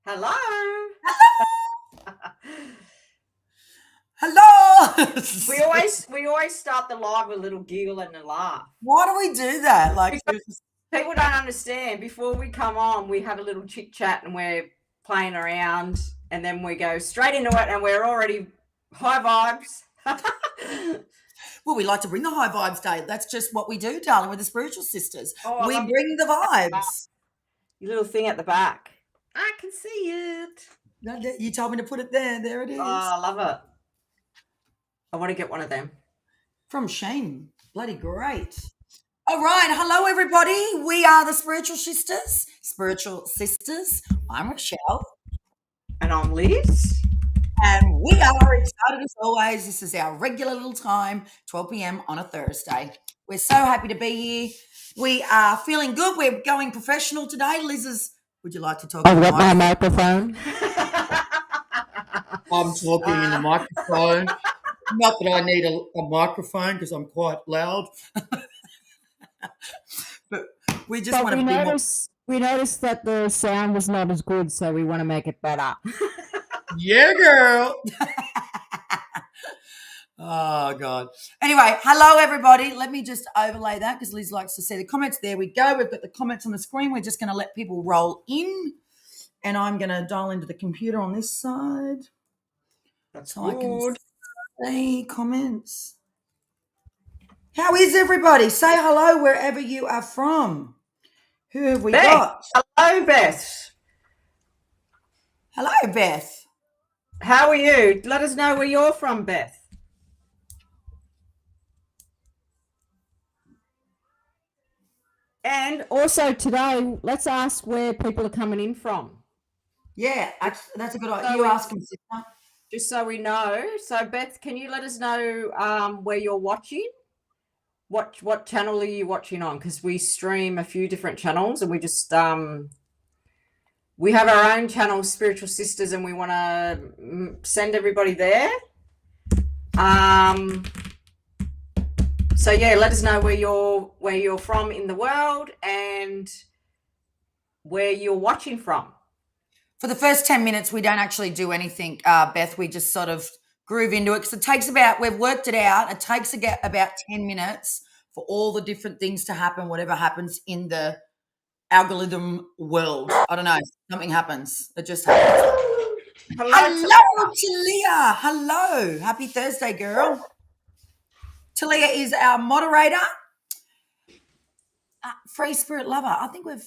Hello. Hello. we always start the live with a little giggle and a laugh. Why do we do that? Because people don't understand. Before we come on, we have a little chit chat and we're playing around, and then we go straight into it, and we're already high vibes. well, we like to bring the high vibes, Dave. That's just what we do, darling, with the spiritual sisters. Oh, I We love bring the vibes. your little thing at the back. I can see it. You told me to put it there. There it is. Oh, I love it. I want to get one of them. From Shane. Bloody great. All right. Hello, everybody. We are the spiritual sisters. Spiritual sisters. I'm Rochelle. And I'm Liz. And we are excited as always. This is our regular little time, 12 p.m. on a Thursday. We're so happy to be here. We are feeling good. We're going professional today. Would you like to talk? I've got my microphone. I'm talking in the microphone. Not that I need a microphone because I'm quite loud. But we just want to be more. We noticed that the sound was not as good, so we want to make it better. Yeah, girl. Oh, God. Anyway, hello, everybody. Let me just overlay that because Liz likes to see the comments. There we go. We've got the comments on the screen. We're just going to let people roll in, and I'm going to dial into the computer on this side. That's so good. I can see comments. How is everybody? Say hello wherever you are from. Who have we got? Hello, Beth. Hello, Beth. How are you? Let us know where you're from, Beth. And also today, let's ask where people are coming in from. Yeah, that's a good idea. You ask them, sister. Just so we know. So, Beth, can you let us know where you're watching? What channel are you watching on? Because we stream a few different channels, and we just we have our own channel, Spiritual Sisters, and we want to send everybody there. So yeah, let us know where you're from in the world and where you're watching from. For the first 10 minutes, we don't actually do anything, Beth. We just sort of groove into it because it takes we've worked it out. It takes about 10 minutes for all the different things to happen, whatever happens in the algorithm world. I don't know. Something happens. It just happens. Hello, Talia. Hello. Happy Thursday, girl. Talia is our moderator. Free Spirit Lover. I think we've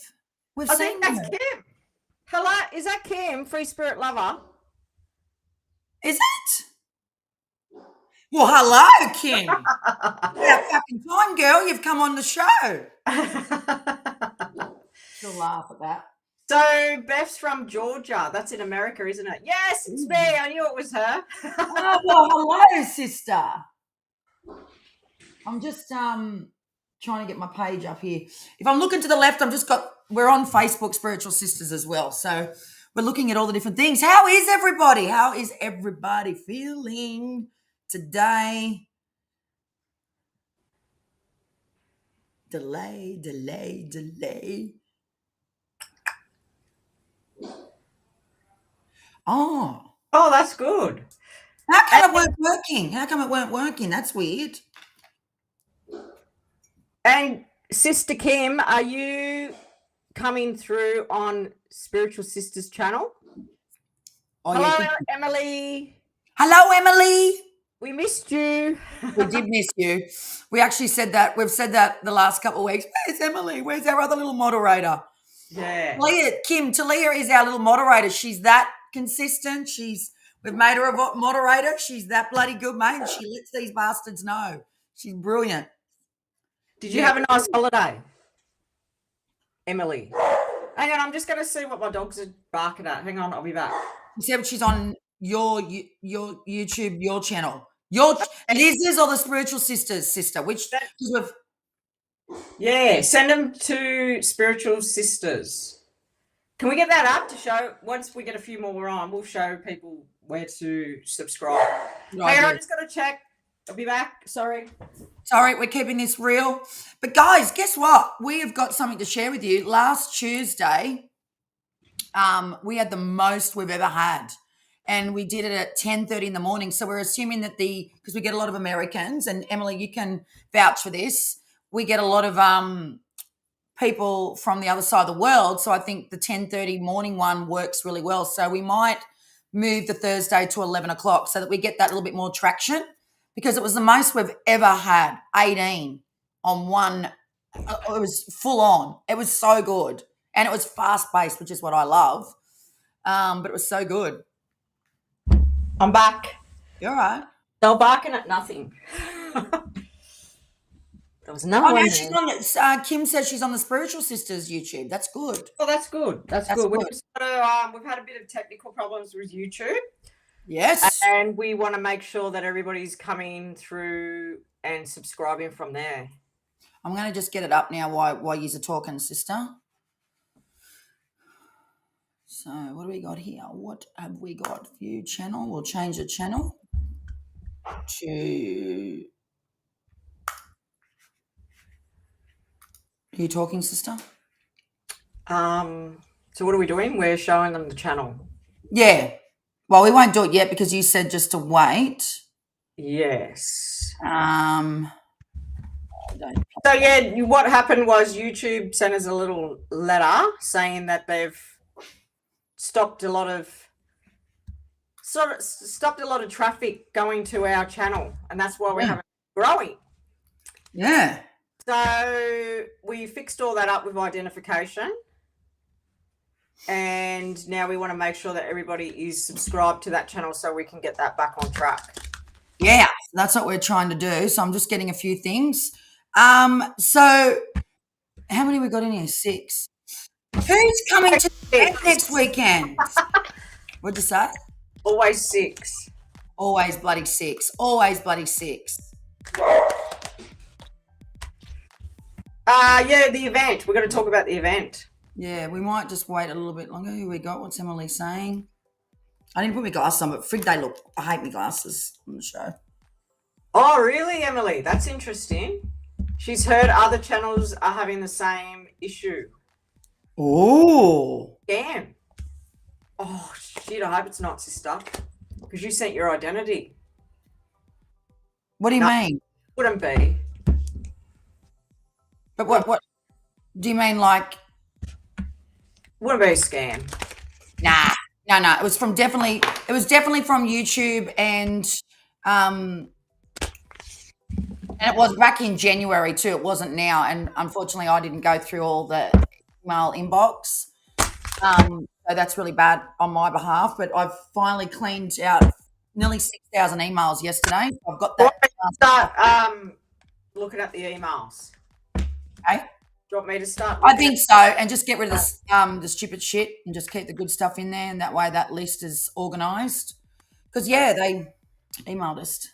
seen that's Kim. Hello, is that Kim, Free Spirit Lover? Is it? Well, hello, Kim. About fucking time, girl. You've come on the show. She'll laugh at that. So Beth's from Georgia. That's in America, isn't it? Yes, it's me. I knew it was her. Oh, well, hello, sister. I'm just trying to get my page up here. If I'm looking to the left, we're on Facebook Spiritual Sisters as well. So we're looking at all the different things. How is everybody? How is everybody feeling today? Delay. Oh, that's good. How come it weren't working? That's weird. And Sister Kim, are you coming through on Spiritual Sisters channel? Oh, hello, yeah. Emily. Hello, Emily. We missed you. We did miss you. We actually said that. We've said that the last couple of weeks. Where's Emily? Where's our other little moderator? Yeah. Talia is our little moderator. She's that consistent. We've made her a moderator. She's that bloody good, mate. And she lets these bastards know. She's brilliant. Did you have a nice holiday, Emily? Hang on, I'm just going to see what my dogs are barking at. Hang on, I'll be back. She's on your YouTube, your channel. Liz's or the Spiritual Sisters, sister? Which? Yeah, send them to Spiritual Sisters. Can we get that up to show? Once we get a few more on, we'll show people where to subscribe. Hang on, I'm just going to check. I'll be back. Sorry, we're keeping this real. But guys, guess what? We have got something to share with you. Last Tuesday, we had the most we've ever had. And we did it at 10:30 in the morning. So we're assuming that because we get a lot of Americans, and Emily, you can vouch for this, we get a lot of people from the other side of the world. So I think the 10:30 morning one works really well. So we might move the Thursday to 11 o'clock so that we get that little bit more traction, because it was the most we've ever had, 18 on one. It was full on. It was so good. And it was fast paced, which is what I love. But it was so good. I'm back. You're right. They were barking at nothing. There was no Oh, one no, she's there. on. Kim says she's on the Spiritual Sisters YouTube. That's good. Oh, that's good. That's That's good. good. We've had a bit of technical problems with YouTube, Yes. and we want to make sure that everybody's coming through and subscribing from there. I'm going to just get it up now while you're talking, sister. So what do we got here? What have we got? View channel. We'll change the channel to... Are you talking, sister? So what are we doing? We're showing them the channel. Yeah. Well, we won't do it yet because you said just to wait. Yes. So yeah, what happened was YouTube sent us a little letter saying that they've stopped a lot of traffic going to our channel, and that's why we haven't been growing. Yeah. So we fixed all that up with identification, and now we want to make sure that everybody is subscribed to that channel so we can get that back on track. Yeah, that's what we're trying to do. So I'm just getting a few things. So how many we got in here? 6. Who's coming to next weekend? What'd you say? Always 6. Always bloody 6. Always bloody 6. Yeah, the event. We're going to talk about the event. Yeah, we might just wait a little bit longer. Who we got? What's Emily saying? I didn't put my glasses on, but frig they look. I hate my glasses on the show. Oh, really, Emily? That's interesting. She's heard other channels are having the same issue. Oh. Scam. Oh, shit, I hope it's not, sister. Because you sent your identity. What do you mean? Wouldn't be. But what do you mean, like? Wouldn't be a scam. Nah. No. It was definitely from YouTube, and it was back in January too. It wasn't now, and unfortunately, I didn't go through all the email inbox. So that's really bad on my behalf. But I've finally cleaned out nearly 6,000 emails yesterday. I've got that. Start looking at the emails. Okay. Do you want me to start? I think so, and just get rid of this, the stupid shit, and just keep the good stuff in there, and that way that list is organised. Because they emailed us.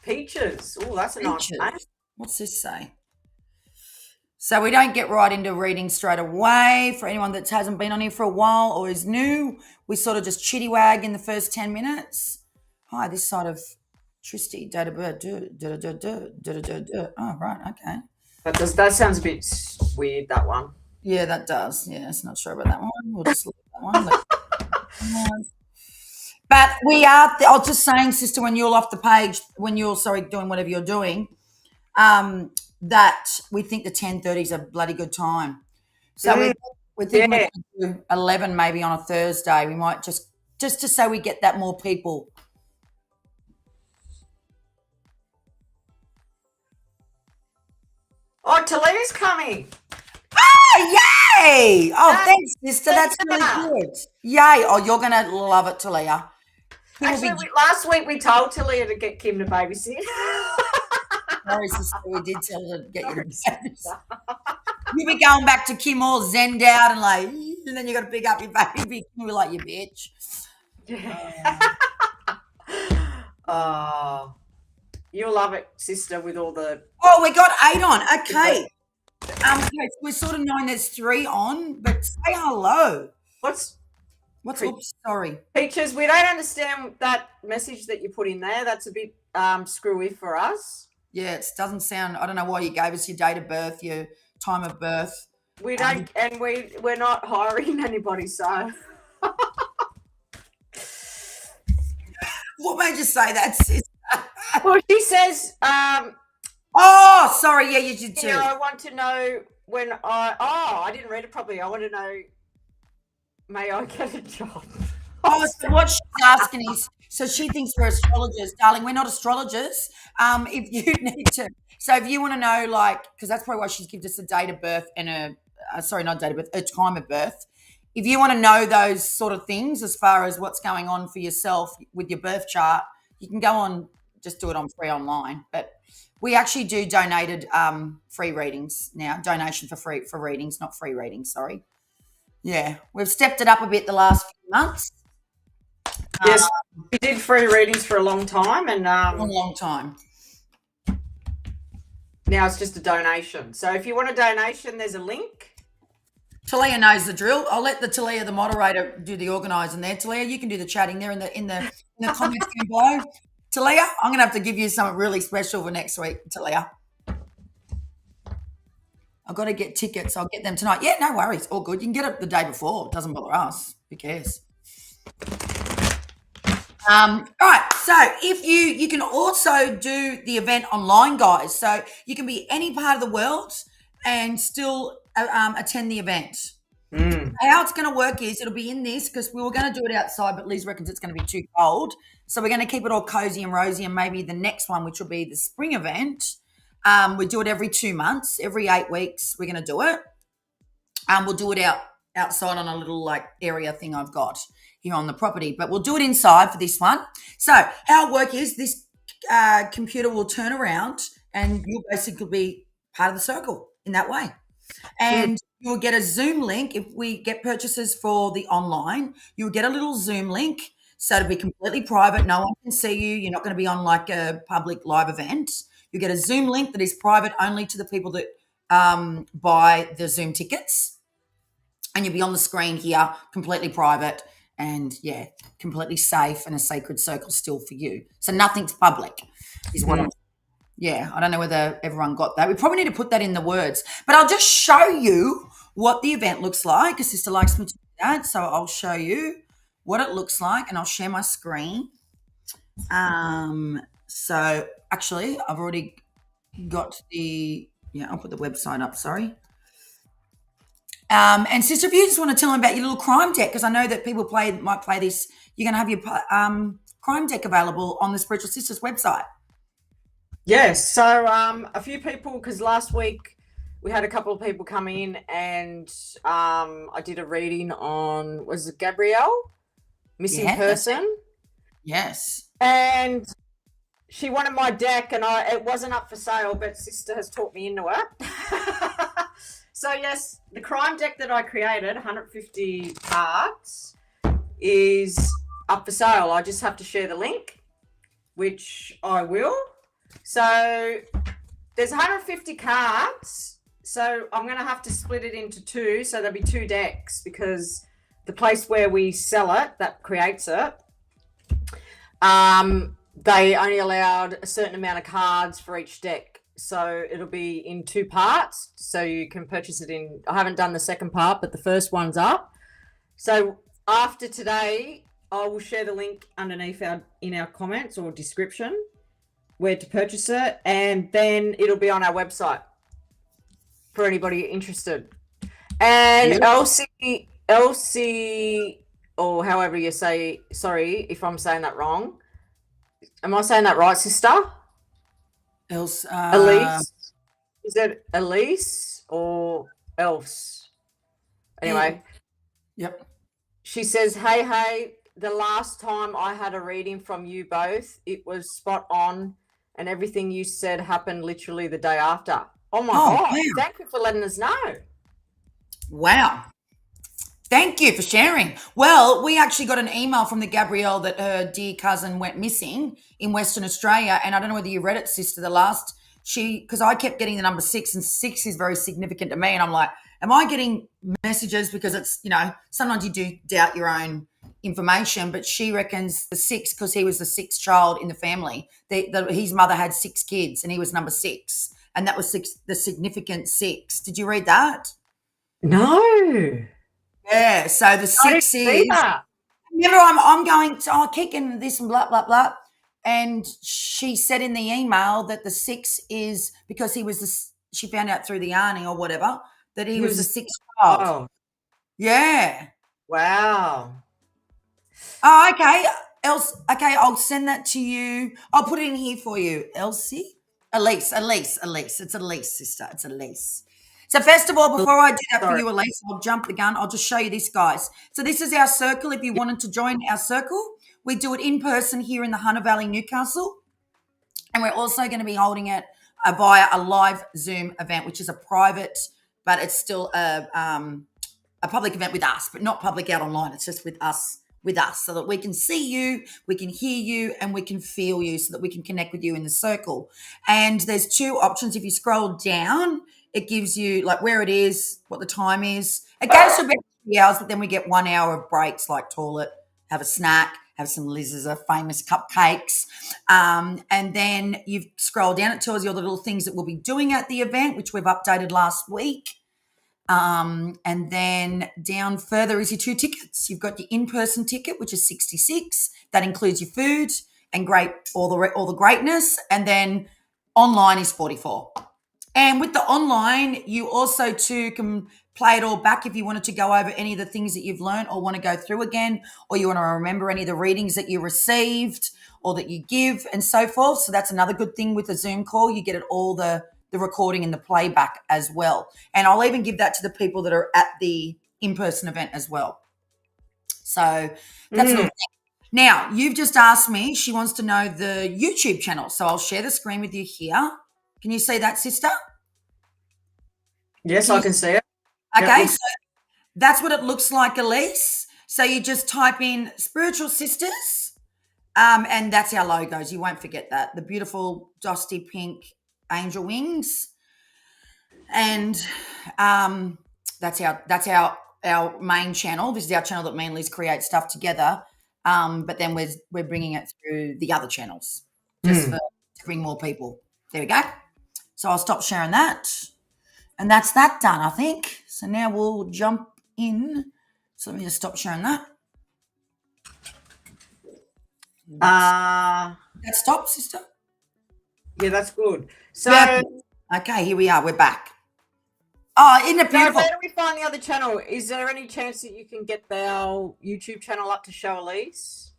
Peaches. Oh, that's a nice name. What's this say? So we don't get right into reading straight away. For anyone that hasn't been on here for a while or is new, we sort of just chitty wag in the first 10 minutes. Hi, this side of Tristy, date of birth. Oh, right, okay. That sounds a bit weird, that one. Yeah, that does. Yes, not sure about that one. We'll just look at that one. But we are, I was just saying, sister, when you're off the page, when you're, doing whatever you're doing, that we think the 10:30 is a bloody good time. So we think we can do 11 maybe on a Thursday. We might just to say we get that more people. Oh, Talia's coming. Oh, yay! Oh, thanks, sister. That's really good. Yay. Oh, you're going to love it, Talia. Actually, last week we told Talia to get Kim to babysit. Sorry, sister, we did tell her to get you to babysit. You'll be going back to Kim all zenned out and then you got to pick up your baby. You'll be like, you bitch. Oh, you'll love it, sister, with all the... Oh, we got 8 on. Okay. Okay, so we're sort of knowing there's 3 on, but say hello. What's oops, sorry. Peaches, we don't understand that message that you put in there. That's a bit screwy for us. Yeah, it doesn't sound, I don't know why you gave us your date of birth, your time of birth. We don't, and we're not hiring anybody. So What made you say that, sis? well, she says, Oh, sorry. Yeah, you did too. I want to know when I didn't read it properly. I want to know, may I get a job? Oh, so what she's asking is, so she thinks we're astrologers, darling. We're not astrologers. If you need to, so if you want to know, like, because that's probably why she's given us a date of birth and not date of birth, a time of birth. If you want to know those sort of things as far as what's going on for yourself with your birth chart, you can go on, just do it on free online. But we actually do donated free readings now, donation for readings, not free readings, sorry. Yeah, we've stepped it up a bit the last few months. Yes, we did free readings for a long time, and A long time. now it's just a donation. So if you want a donation, there's a link. Talia knows the drill. I'll let Talia, the moderator, do the organising there. Talia, you can do the chatting there in the comments down below. Talia, I'm going to have to give you something really special for next week, Talia. I've got to get tickets. I'll get them tonight. Yeah, no worries. All good. You can get it the day before. It doesn't bother us. Who cares? All right. So if you can also do the event online, guys. So you can be any part of the world and still attend the event. How it's going to work is it'll be in this, because we were going to do it outside, but Liz reckons it's going to be too cold. So we're going to keep it all cozy and rosy, and maybe the next one, which will be the spring event, we do it every 2 months, every 8 weeks. We're going to do it. We'll do it outside on a little like area thing I've got here on the property, but we'll do it inside for this one. So how it works is this computer will turn around and you'll basically be part of the circle in that way. And you'll get a Zoom link. If we get purchases for the online, you'll get a little Zoom link. So it'll be completely private. No one can see you. You're not going to be on like a public live event. You get a Zoom link that is private only to the people that buy the Zoom tickets. And you'll be on the screen here, completely private and, yeah, completely safe and a sacred circle still for you. So nothing's public is what I'm. Yeah, I don't know whether everyone got that. We probably need to put that in the words. But I'll just show you what the event looks like. A sister likes me to do that. So I'll show you what it looks like and I'll share my screen. So actually, I've already got I'll put the website up, sorry. And sister, if you just want to tell them about your little crime deck, because I know that people might play this, you're going to have your crime deck available on the Spiritual Sisters website. Yes. So a few people, because last week we had a couple of people come in and I did a reading on, was it Gabrielle? Missing person. Yes. And she wanted my deck and it wasn't up for sale, but sister has talked me into it. So yes, the crime deck that I created, 150 cards, is up for sale. I just have to share the link, which I will. So there's 150 cards. So I'm going to have to split it into two. So there'll be 2 decks, because the place where we sell it, that creates it, they only allowed a certain amount of cards for each deck. So it'll be in 2 parts. So you can purchase it in, I haven't done the second part, but the first one's up. So after today, I will share the link underneath in our comments or description where to purchase it. And then it'll be on our website for anybody interested. And Elsie, or however you say, sorry if I'm saying that wrong. Am I saying that right, sister? Elise. Is it Elise or else? Anyway. Yep. She says, hey, the last time I had a reading from you both, it was spot on and everything you said happened literally the day after. Oh my God. Wow. Thank you for letting us know. Wow. Thank you for sharing. Well, we actually got an email from the Gabrielle that her dear cousin went missing in Western Australia. And I don't know whether you read it, sister, because I kept getting the number 6, and 6 is very significant to me. And I'm like, am I getting messages? Because it's, sometimes you do doubt your own information, but she reckons the 6, because he was the 6th child in the family. His mother had 6 kids and he was number 6. And that was the significant 6. Did you read that? No. Yeah. So the I didn't 6 see is. that. Remember, I'm going, so I keep getting this and blah, blah, blah. And she said in the email that the 6 is because he was she found out through the Arnie or whatever that he was the 6th child. Oh, Yeah. wow. Oh, okay. Okay, I'll send that to you. I'll put it in here for you. Elsie? Elise. It's Elise, sister. It's Elise. So first of all, before I do that for Sorry. you, Elise, I'll jump the gun. I'll just show you this, guys. So this is our circle. If you wanted to join our circle, we do it in person here in the Hunter Valley, Newcastle. And we're also going to be holding it via a live Zoom event, which is a private, but it's still a public event with us, but not public out online. It's just with us, so that we can see you, we can hear you, and we can feel you, so that we can connect with you in the circle. And there's 2 options. If you scroll down, it gives you like where it is, what the time is. It goes to about 3 hours, but then we get 1 hour of breaks, like toilet, have a snack, have some Liz's famous cupcakes. And then you scroll down, it tells you all the little things that we'll be doing at the event, which we've updated last week. And then down further is your 2 tickets. You've got your in-person ticket, which is 66. That includes your food and all the greatness. And then online is 44. And with the online, you also too can play it all back if you wanted to go over any of the things that you've learned or want to go through again, or you want to remember any of the readings that you received or that you give and so forth. So that's another good thing with a Zoom call. You get it all the recording and the playback as well. And I'll even give that to the people that are at the in-person event as well. So that's a little thing. Now, you've just asked me, she wants to know the YouTube channel. So I'll share the screen with you here. Can you see that, sister? Yes, I can see it. Okay, Yep. so that's what it looks like, Elise. So you just type in Spiritual Sisters, and that's our logos. You won't forget that. The beautiful dusty pink angel wings. And that's our main channel. This is our channel that me and Liz create stuff together. But then we're bringing it through the other channels just to bring more people. There we go. So I'll stop sharing that. And that's that done, I think. So now we'll jump in. So let me just stop sharing that. That stopped, sister. Yeah, that's good. So, Yeah. Okay, here we are. We're back. Oh, isn't it so beautiful? where do we find the other channel? Is there any chance that you can get our YouTube channel up to show Elise?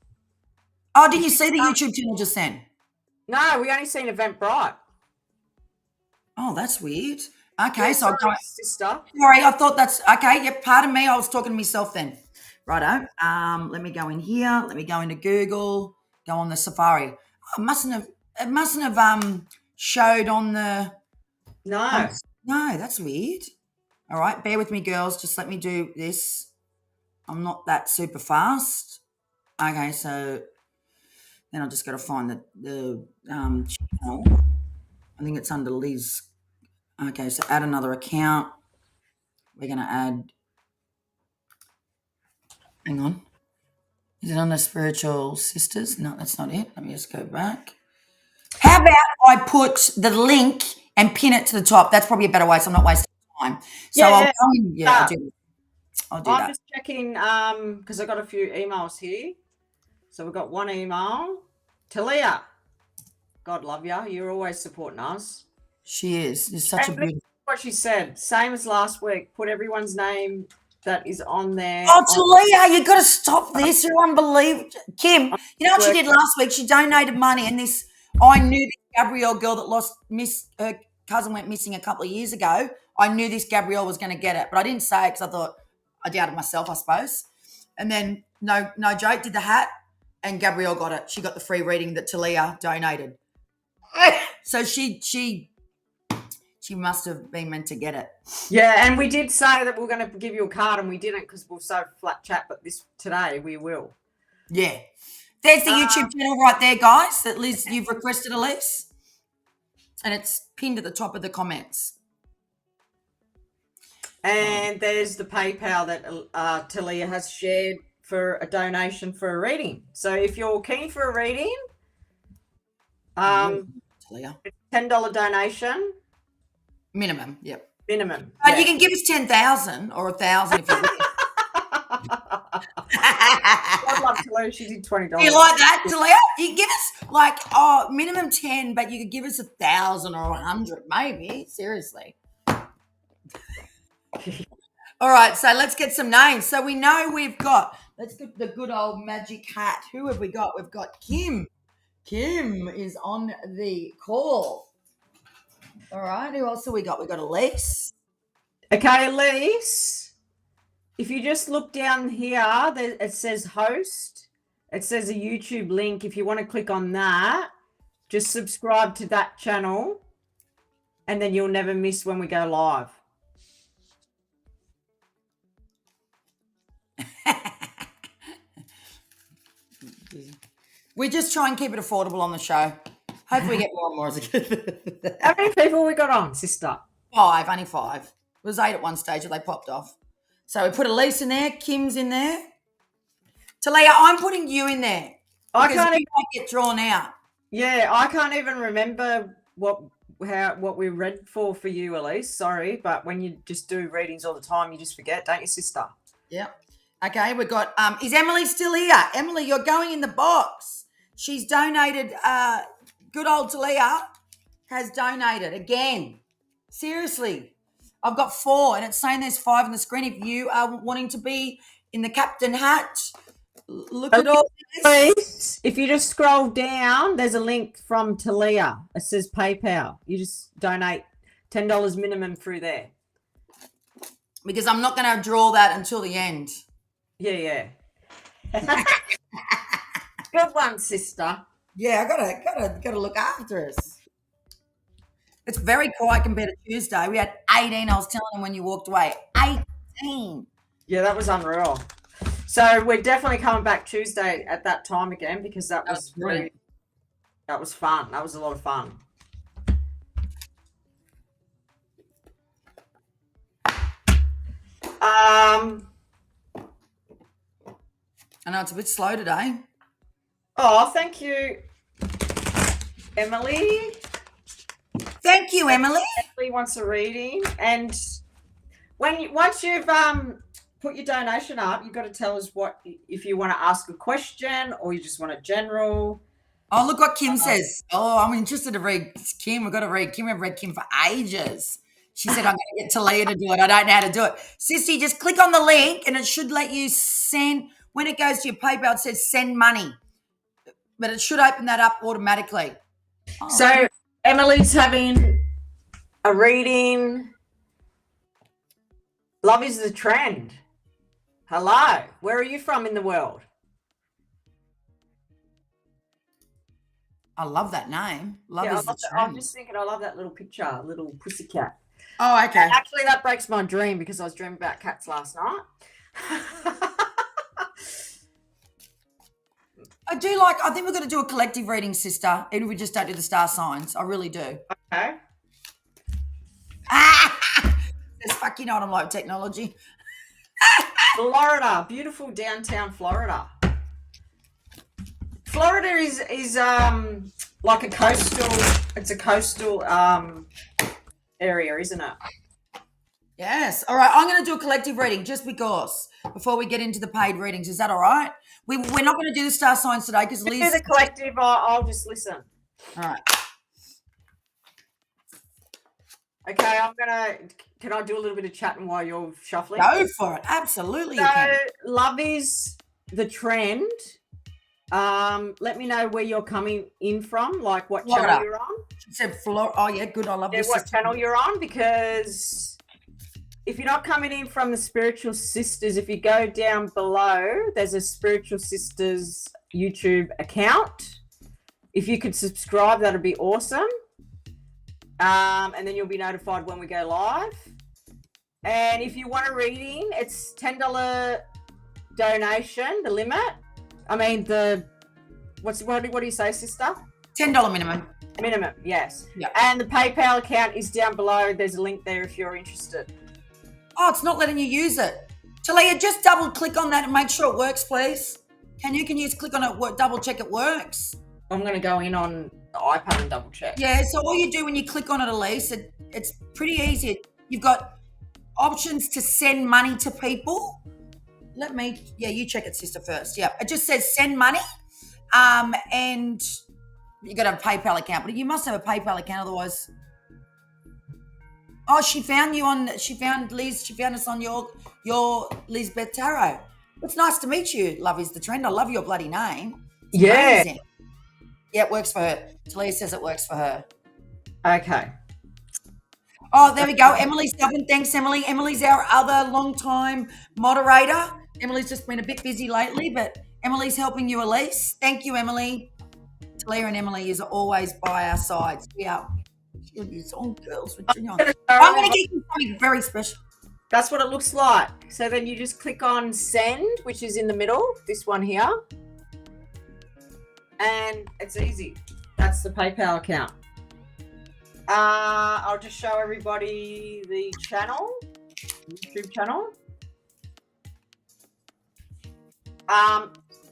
Oh, did you see the YouTube channel just then? No, we only seen Eventbrite. Oh, that's weird. Okay, Yeah, so I'll go. sorry, sister. Sorry, I thought that's okay. Yep, pardon me. I was talking to myself then. Righto. Let me go in here. Let me go into Google. Go on the Safari. Oh, it mustn't have showed on the. No. No, that's weird. All right, bear with me, girls. Just let me do this. I'm not that super fast. Okay, so then I just got to find the channel. I think it's under Liz. Okay, so add another account. We're going to add. Hang on. Is it under Spiritual Sisters? No, that's not it. Let me just go back. How about I put the link and pin it to the top? That's probably a better way, so I'm not wasting time. So Yeah, I'll yeah. go in. Yeah, I'll do I'm that. just checking because I got a few emails here. So we've got one email. Talia, God love you. You're always supporting us. She is. She's such a And beautiful. what she said, same as last week. Put everyone's name that is on there. Oh, Talia, you got to stop this. You're unbelievable. Kim, you know what she did last week? She donated money, and I knew this Gabrielle girl that her cousin went missing a couple of years ago. I knew this Gabrielle was going to get it, but I didn't say it because I thought I doubted myself, I suppose. And then, no joke, did the hat, and Gabrielle got it. She got the free reading that Talia donated. So she must have been meant to get it. Yeah, and we did say that we were going to give you a card, and we didn't because we're so flat chat. But today we will. Yeah, there's the YouTube channel right there, guys. That Liz, you've requested, Elise, and it's pinned at the top of the comments. And there's the PayPal that Talia has shared for a donation for a reading. So if you're keen for a reading, Talia. $10 donation. Minimum, yep. Minimum. But yeah. you can give us 10,000 or 1,000 if you want. I'd love to learn. She did $20. You like that, Talia? You can give us like minimum 10, but you could give us 1,000 or 100, maybe. Seriously. All right, so let's get some names. So we know we've got. Let's get the good old magic hat. Who have we got? We've got Kim. Kim is on the call. All right. Who else have we got? We got Elise. Okay, Elise. If you just look down here, it says host. It says a YouTube link. If you want to click on that, just subscribe to that channel, and then you'll never miss when we go live. We just try and keep it affordable on the show. Hopefully we get more and more as it goes. How many people we got on, sister? 5, only 5. It was 8 at one stage, but they popped off. So we put Elise in there, Kim's in there. Talia, I'm putting you in there. I Because can't. you might get drawn out. Yeah, I can't even remember what we read for you, Elise. Sorry, but when you just do readings all the time, you just forget, don't you, sister? Yep. Okay, we've got is Emily still here? Emily, you're going in the box. She's donated, good old Talia has donated again. Seriously. I've got 4 and it's saying there's 5 on the screen. If you are wanting to be in the captain hat, look at all this. Please, if you just scroll down, there's a link from Talia. It says PayPal. You just donate $10 minimum through there. Because I'm not going to draw that until the end. Yeah. Good one, sister. Yeah, I gotta look after us. It's very quiet compared to Tuesday. We had 18. I was telling them when you walked away. 18. Yeah, that was unreal. So we're definitely coming back Tuesday at that time again because that was brilliant. that was fun. That was a lot of fun. I know it's a bit slow today. Oh, thank you, Emily. Thank you, Emily. Emily wants a reading, and once you've put your donation up, you've got to tell us what if you want to ask a question or you just want a general. Oh, look what Kim says. Oh, I'm interested to read Kim. We've got to read Kim. I've read Kim for ages. She said, I'm going to get Talia to do it. I don't know how to do it. Sissy, just click on the link and it should let you send. When it goes to your PayPal, it says send money. But it should open that up automatically. Oh. So Emily's having a reading. Love is the trend. Hello. Where are you from in the world? I love that name. Love is the I'm trend. just thinking I love that little picture, little pussycat. Oh, okay. Actually, that breaks my dream because I was dreaming about cats last night. I think we're going to do a collective reading, sister, even if we just don't do the star signs. I really do. Okay. Just fuck, you know what I'm like with technology. Florida, beautiful downtown Florida. Florida is like a coastal. It's a coastal area, isn't it? Yes. All right. I'm going to do a collective reading just because before we get into the paid readings. Is that all right? We're not going to do the star signs today because Liz. Do the collective. I'll just listen. All right. Okay. Can I do a little bit of chatting while you're shuffling? Go for it. Absolutely. So, love is the trend. Let me know where you're coming in from, like what Florida. channel you're on. She said Florida. Oh, yeah. Good. I love this. What channel you're on, because if you're not coming in from the Spiritual Sisters, if you go down below, there's a Spiritual Sisters YouTube account. If you could subscribe, that'd be awesome. And then you'll be notified when we go live. And if you want a reading, it's $10 donation, the limit. I mean, what do you say, sister? $10 minimum. Minimum, yes. Yeah. And the PayPal account is down below. There's a link there if you're interested. Oh, it's not letting you use it. Talia, just double click on that and make sure it works, please. Can you just click on it, double check it works? I'm going to go in on the iPad and double check. Yeah, so all you do when you click on it, Elise, it's pretty easy. You've got options to send money to people. You check it, sister, first. Yeah, it just says send money. And you got to have a PayPal account, but you must have a PayPal account, otherwise. Oh, she found Liz. She found us on your Lizbeth Tarot. It's nice to meet you. Love is the trend. I love your bloody name. It's amazing. Yeah, it works for her. Talia says it works for her. Okay. Oh, there we go. Emily Stubborn. Thanks, Emily. Emily's our other long-time moderator. Emily's just been a bit busy lately, but Emily's helping you, Elise. Thank you, Emily. Talia and Emily is always by our sides. We are on girls. I'm going to get you something very special. That's what it looks like. So then you just click on send, which is in the middle, this one here. And it's easy. That's the PayPal account. I'll just show everybody the channel, YouTube channel.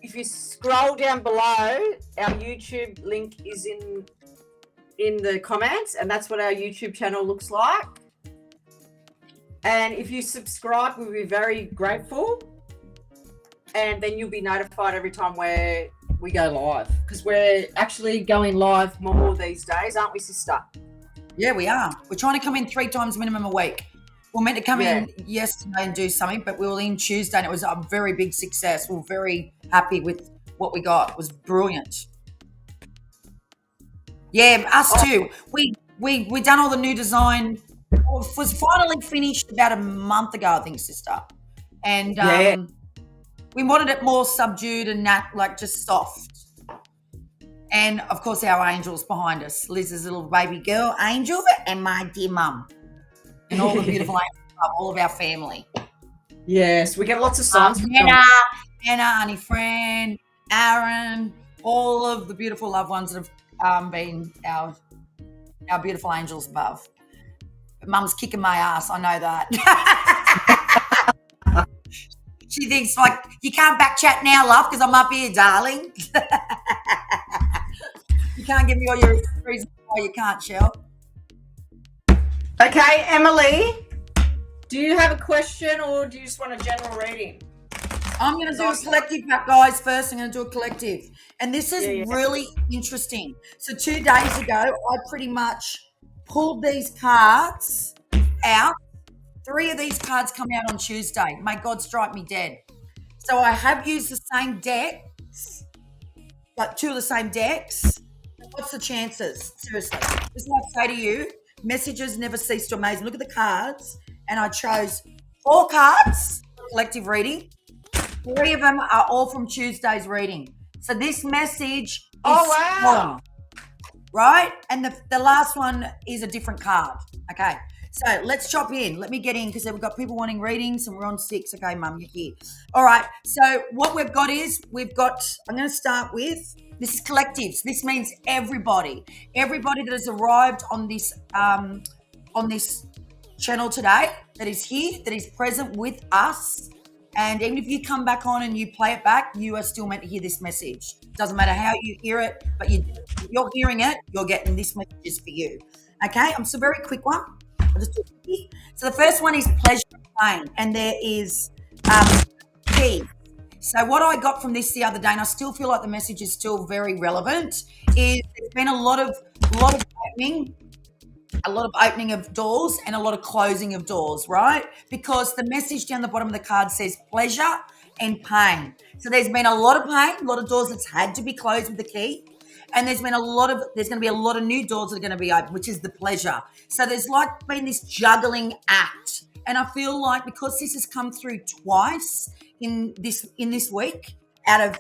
If you scroll down below, our YouTube link is in the comments, and that's what our YouTube channel looks like. And if you subscribe, we'll be very grateful. And then you'll be notified every time we go live, because we're actually going live more these days, aren't we, sister? Yeah, we are. We're trying to come in 3 times minimum a week. We're meant to come in yesterday and do something, but we were in Tuesday and it was a very big success. We were very happy with what we got. It was brilliant. Yeah, us too. We done all the new design. It was finally finished about a month ago, I think, sister. And we wanted it more subdued and like just soft. And of course, our angels behind us. Liz's little baby girl, Angel, and my dear mum. And all the beautiful angels, all of our family. Yes, we get lots of songs. Anna, Auntie Fran, Aaron, all of the beautiful loved ones that have been our beautiful angels above. But Mum's kicking my ass, I know that. She thinks, like, you can't back chat now, love, because I'm up here, darling. You can't give me all your reasons why you can't, Shell. Okay, Emily, do you have a question or do you just want a general reading? I'm going to do a collective back, guys, first. I'm going to do a collective. And this is really interesting. So 2 days ago, I pretty much pulled these cards out. 3 of these cards come out on Tuesday. May God strike me dead. So I have used the same decks, like 2 of the same decks. What's the chances? Seriously. This is what I say to you. Messages never cease to amaze me. Look at the cards. And I chose 4 cards for collective reading. 3 of them are all from Tuesday's reading. So this message is strong, right? And the last one is a different card. Okay. So let's chop in. Let me get in because we've got people wanting readings and we're on 6. Okay, Mum, you're here. All right. So what we've got is I'm going to start with, this is collectives. This means everybody that has arrived on this channel today, that is here, that is present with us. And even if you come back on and you play it back, you are still meant to hear this message. Doesn't matter how you hear it, but you're hearing it, you're getting this message is for you. Okay, it's a very quick one. I'll just do it quickly. So the first one is pleasure and pain, and there is key. So what I got from this the other day, and I still feel like the message is still very relevant, is there's been a lot of opening of doors and a lot of closing of doors, right? Because the message down the bottom of the card says pleasure and pain. So there's been a lot of pain, a lot of doors that's had to be closed with the key. And there's going to be a lot of new doors that are going to be open, which is the pleasure. So there's been this juggling act. And I feel like because this has come through twice in this week, out of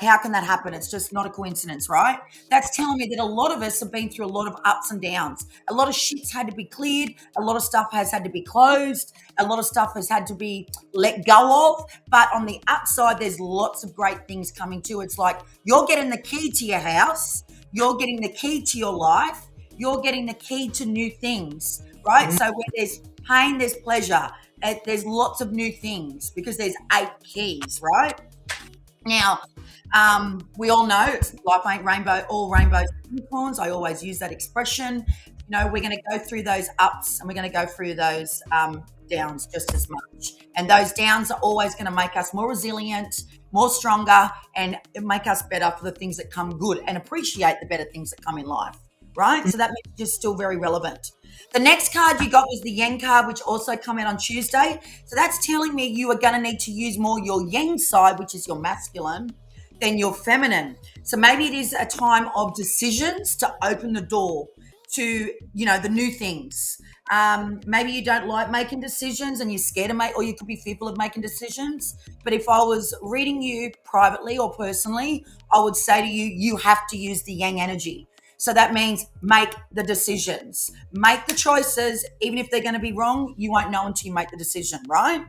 how can that happen? It's just not a coincidence, right? That's telling me that a lot of us have been through a lot of ups and downs. A lot of shit's had to be cleared. A lot of stuff has had to be closed. A lot of stuff has had to be let go of. But on the upside, there's lots of great things coming too. It's like you're getting the key to your house. You're getting the key to your life. You're getting the key to new things, right? Mm-hmm. So where there's pain, there's pleasure. There's lots of new things because there's 8 keys, right? Now, we all know life ain't rainbow, all rainbows and unicorns. I always use that expression. we're going to go through those ups and we're going to go through those downs just as much. And those downs are always going to make us more resilient, more stronger, and make us better for the things that come good and appreciate the better things that come in life, right? So that message is still very relevant. The next card you got was the Yang card, which also come out on Tuesday. So that's telling me you are going to need to use more your Yang side, which is your masculine, than your feminine. So maybe it is a time of decisions to open the door to, the new things. Maybe you don't like making decisions and you're scared to make, or you could be fearful of making decisions. But if I was reading you privately or personally, I would say to you, you have to use the Yang energy. So that means make the decisions, make the choices. Even if they're going to be wrong, you won't know until you make the decision, right?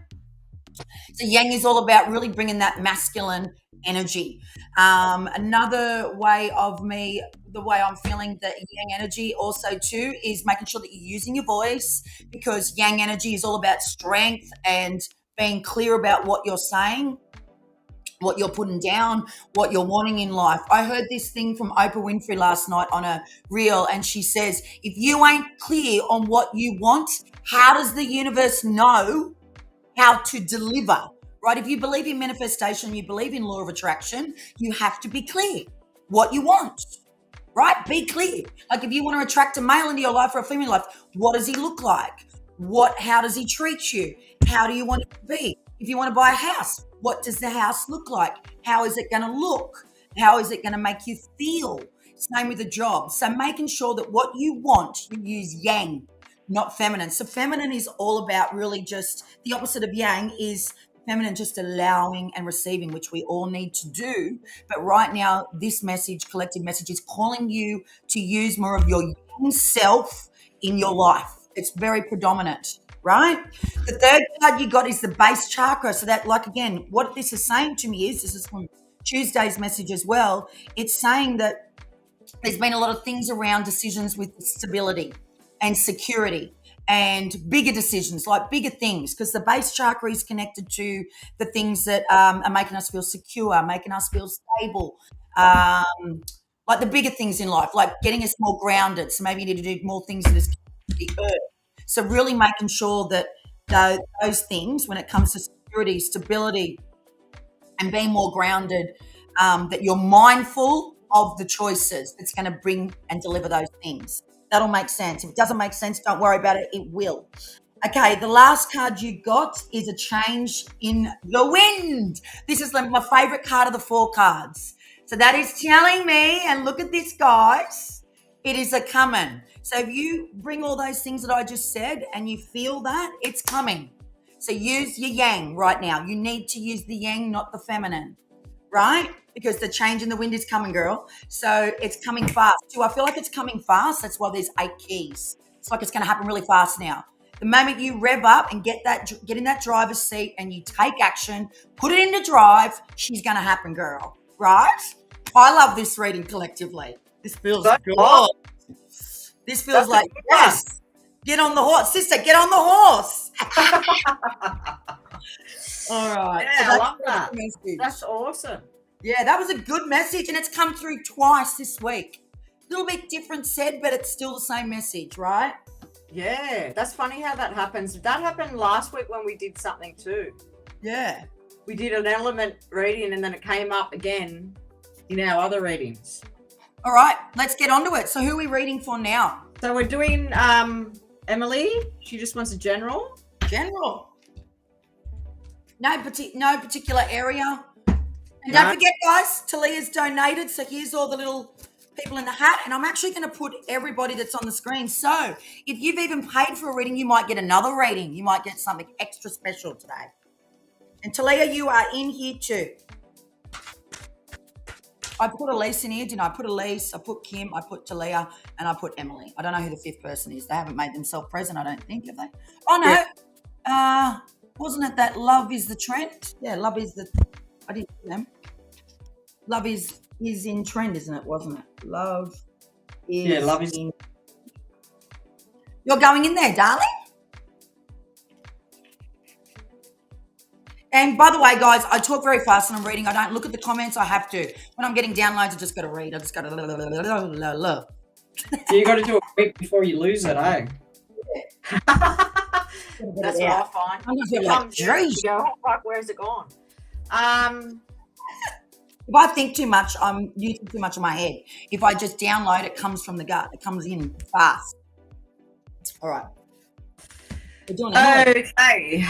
So Yang is all about really bringing that masculine energy. Another way of me, the way I'm feeling the Yang energy also too is making sure that you're using your voice, because Yang energy is all about strength and being clear about what you're saying, what you're putting down, what you're wanting in life. I heard this thing from Oprah Winfrey last night on a reel, and she says, if you ain't clear on what you want, how does the universe know how to deliver, right? If you believe in manifestation, you believe in law of attraction, you have to be clear what you want, right? Be clear. Like if you want to attract a male into your life or a female life, what does he look like? How does he treat you? How do you want it to be? If you want to buy a house, what does the house look like? How is it going to look? How is it going to make you feel? Same with a job. So making sure that what you want, you use Yang, not feminine. So feminine is all about really just the opposite of Yang is feminine, just allowing and receiving, which we all need to do. But right now, this message, collective message, is calling you to use more of your Yang self in your life. It's very predominant, right? The third card you got is the base chakra. So that, like, again, what this is saying to me is, this is from Tuesday's message as well, it's saying that there's been a lot of things around decisions with stability and security and bigger decisions, like bigger things, because the base chakra is connected to the things that are making us feel secure, making us feel stable, like the bigger things in life, like getting us more grounded. So maybe you need to do more things in this the earth. So really making sure that those things, when it comes to security, stability, and being more grounded, that you're mindful of the choices that's going to bring and deliver those things. That'll make sense. If it doesn't make sense, don't worry about it. It will. Okay, the last card you got is a change in the wind. This is my favorite card of the 4 cards. So that is telling me, and look at this, guys, it is a coming. So if you bring all those things that I just said and you feel that, it's coming. So use your Yang right now. You need to use the Yang, not the feminine, right? Because the change in the wind is coming, girl. So it's coming fast. Do I feel like it's coming fast? That's why there's 8 keys. It's like it's going to happen really fast now. The moment you rev up and get in that driver's seat and you take action, put it into drive, she's going to happen, girl. Right? I love this reading collectively. This feels good. This feels like, yes, get on the horse. Sister, get on the horse. All right. Yeah, So I love that. That's awesome. Yeah, that was a good message, and it's come through twice this week. A little bit different said, but it's still the same message, right? Yeah, that's funny how that happens. That happened last week when we did something too. Yeah. We did an element reading and then it came up again in our other readings. All right, let's get on to it. So who are we reading for now? So we're doing Emily. She just wants a general. General. No particular area. And don't forget, guys, Talia's donated. So here's all the little people in the hat. And I'm actually going to put everybody that's on the screen. So if you've even paid for a reading, you might get another reading. You might get something extra special today. And Talia, you are in here too. I put Elise in here, didn't I? I put Elise, I put Kim, I put Talia, and I put Emily. I don't know who the 5th person is. They haven't made themselves present, I don't think, have they? Oh, no. Yeah. Wasn't it that love is the trend? Yeah, love is the... I didn't see them. Love is in trend, isn't it? Wasn't it? Love is in... You're going in there, darling? And by the way, guys, I talk very fast and I'm reading. I don't look at the comments. I have to. When I'm getting downloads, I just got to read. I just got to So you got to do it quick before you lose it, eh? That's what I find. I'm just It like, comes in, geez. you go, oh, fuck, where's it gone? If I think too much, I'm using too much in my head. If I just download, it comes from the gut. It comes in fast. All right. We're doing Emily. Okay.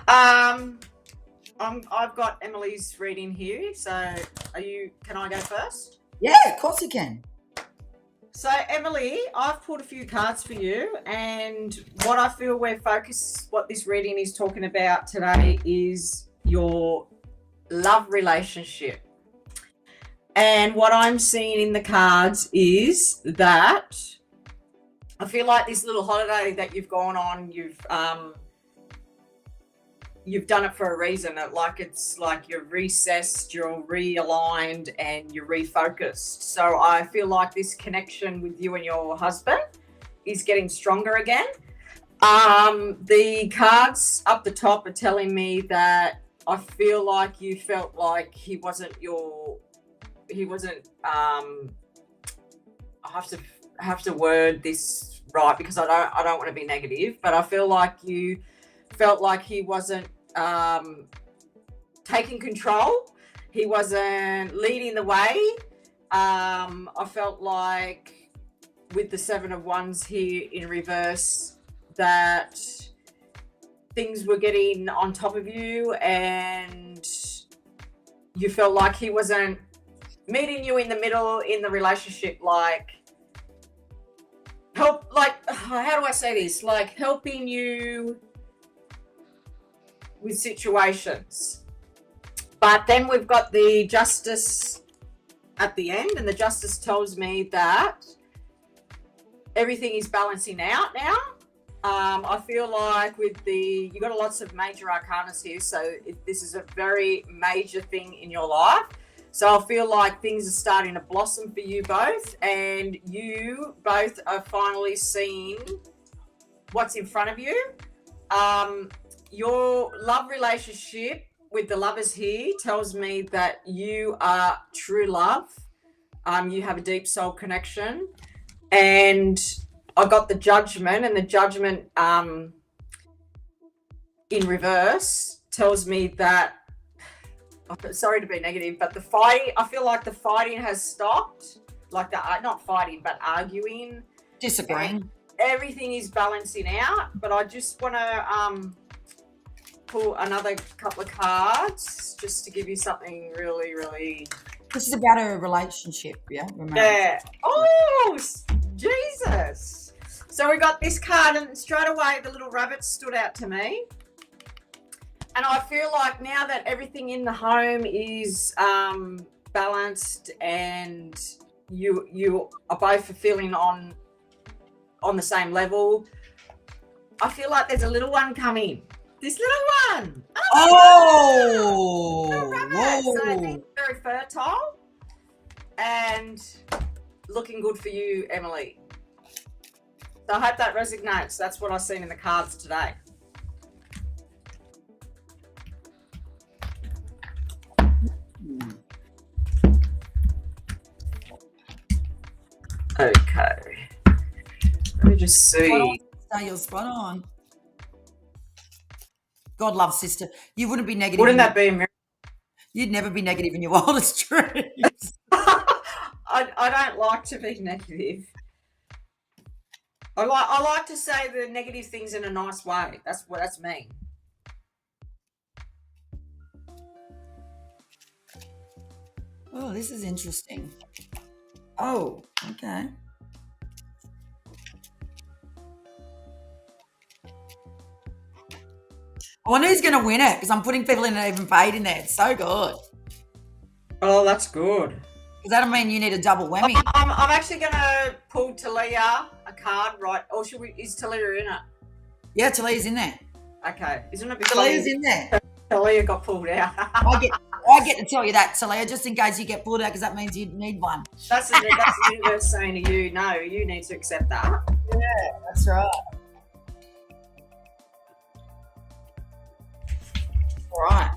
I've got Emily's reading here. So can I go first? Yeah, of course you can. So Emily, I've pulled a few cards for you, and what I feel what this reading is talking about today is your love relationship. And what I'm seeing in the cards is that I feel like this little holiday that you've gone on, you've done it for a reason. It's like you're recessed, you're realigned, and you're refocused. So I feel like this connection with you and your husband is getting stronger again. The cards up the top are telling me that I feel like you felt like he wasn't I have to word this right because I don't want to be negative, but I feel like you felt like he wasn't taking control. He wasn't leading the way. I felt like with the 7 of Wands here in reverse that things were getting on top of you and you felt like he wasn't meeting you in the middle in the relationship, how do I say this? Like helping you with situations. But then we've got the Justice at the end, and the Justice tells me that everything is balancing out now. I feel like you got lots of major arcanas here, so this is a very major thing in your life. So I feel like things are starting to blossom for you both, and you both are finally seeing what's in front of you. Your love relationship with the Lovers here tells me that you are true love. You have a deep soul connection, and I got the Judgment, and the Judgment in reverse tells me that, sorry to be negative, but I feel like the fighting has stopped. Like not fighting, but arguing. Disagreeing. Everything is balancing out, but I just want to pull another couple of cards just to give you something really, really... This is about a relationship, yeah? Yeah. Oh, Jesus. So we got this card, and straight away the little rabbit stood out to me. And I feel like now that everything in the home is balanced and you are both feeling on the same level, I feel like there's a little one coming. This little one. Oh! Little rabbit. Whoa. So I think very fertile and looking good for you, Emily. So I hope that resonates. That's what I've seen in the cards today. Okay. Let me just see. You're spot on. God loves sister. You wouldn't be negative. Wouldn't that be a miracle? You'd never be negative in your wildest dreams. I don't like to be negative. I like to say the negative things in a nice way. That's me. Oh, this is interesting. Oh, okay. I wonder who's going to win it because I'm putting people in an even paid in there. It's so good. Oh, that's good. Because that'll mean you need a double whammy. I'm actually going to pull Talia a card, right? Or is Talia in it? Yeah, Talia's in there. Okay. Isn't it? Talia's in there. Talia got pulled out. I get to tell you that, Talia, just in case you get pulled out because that means you need one. That's the universe saying to you, no, you need to accept that. Yeah, that's right. All right.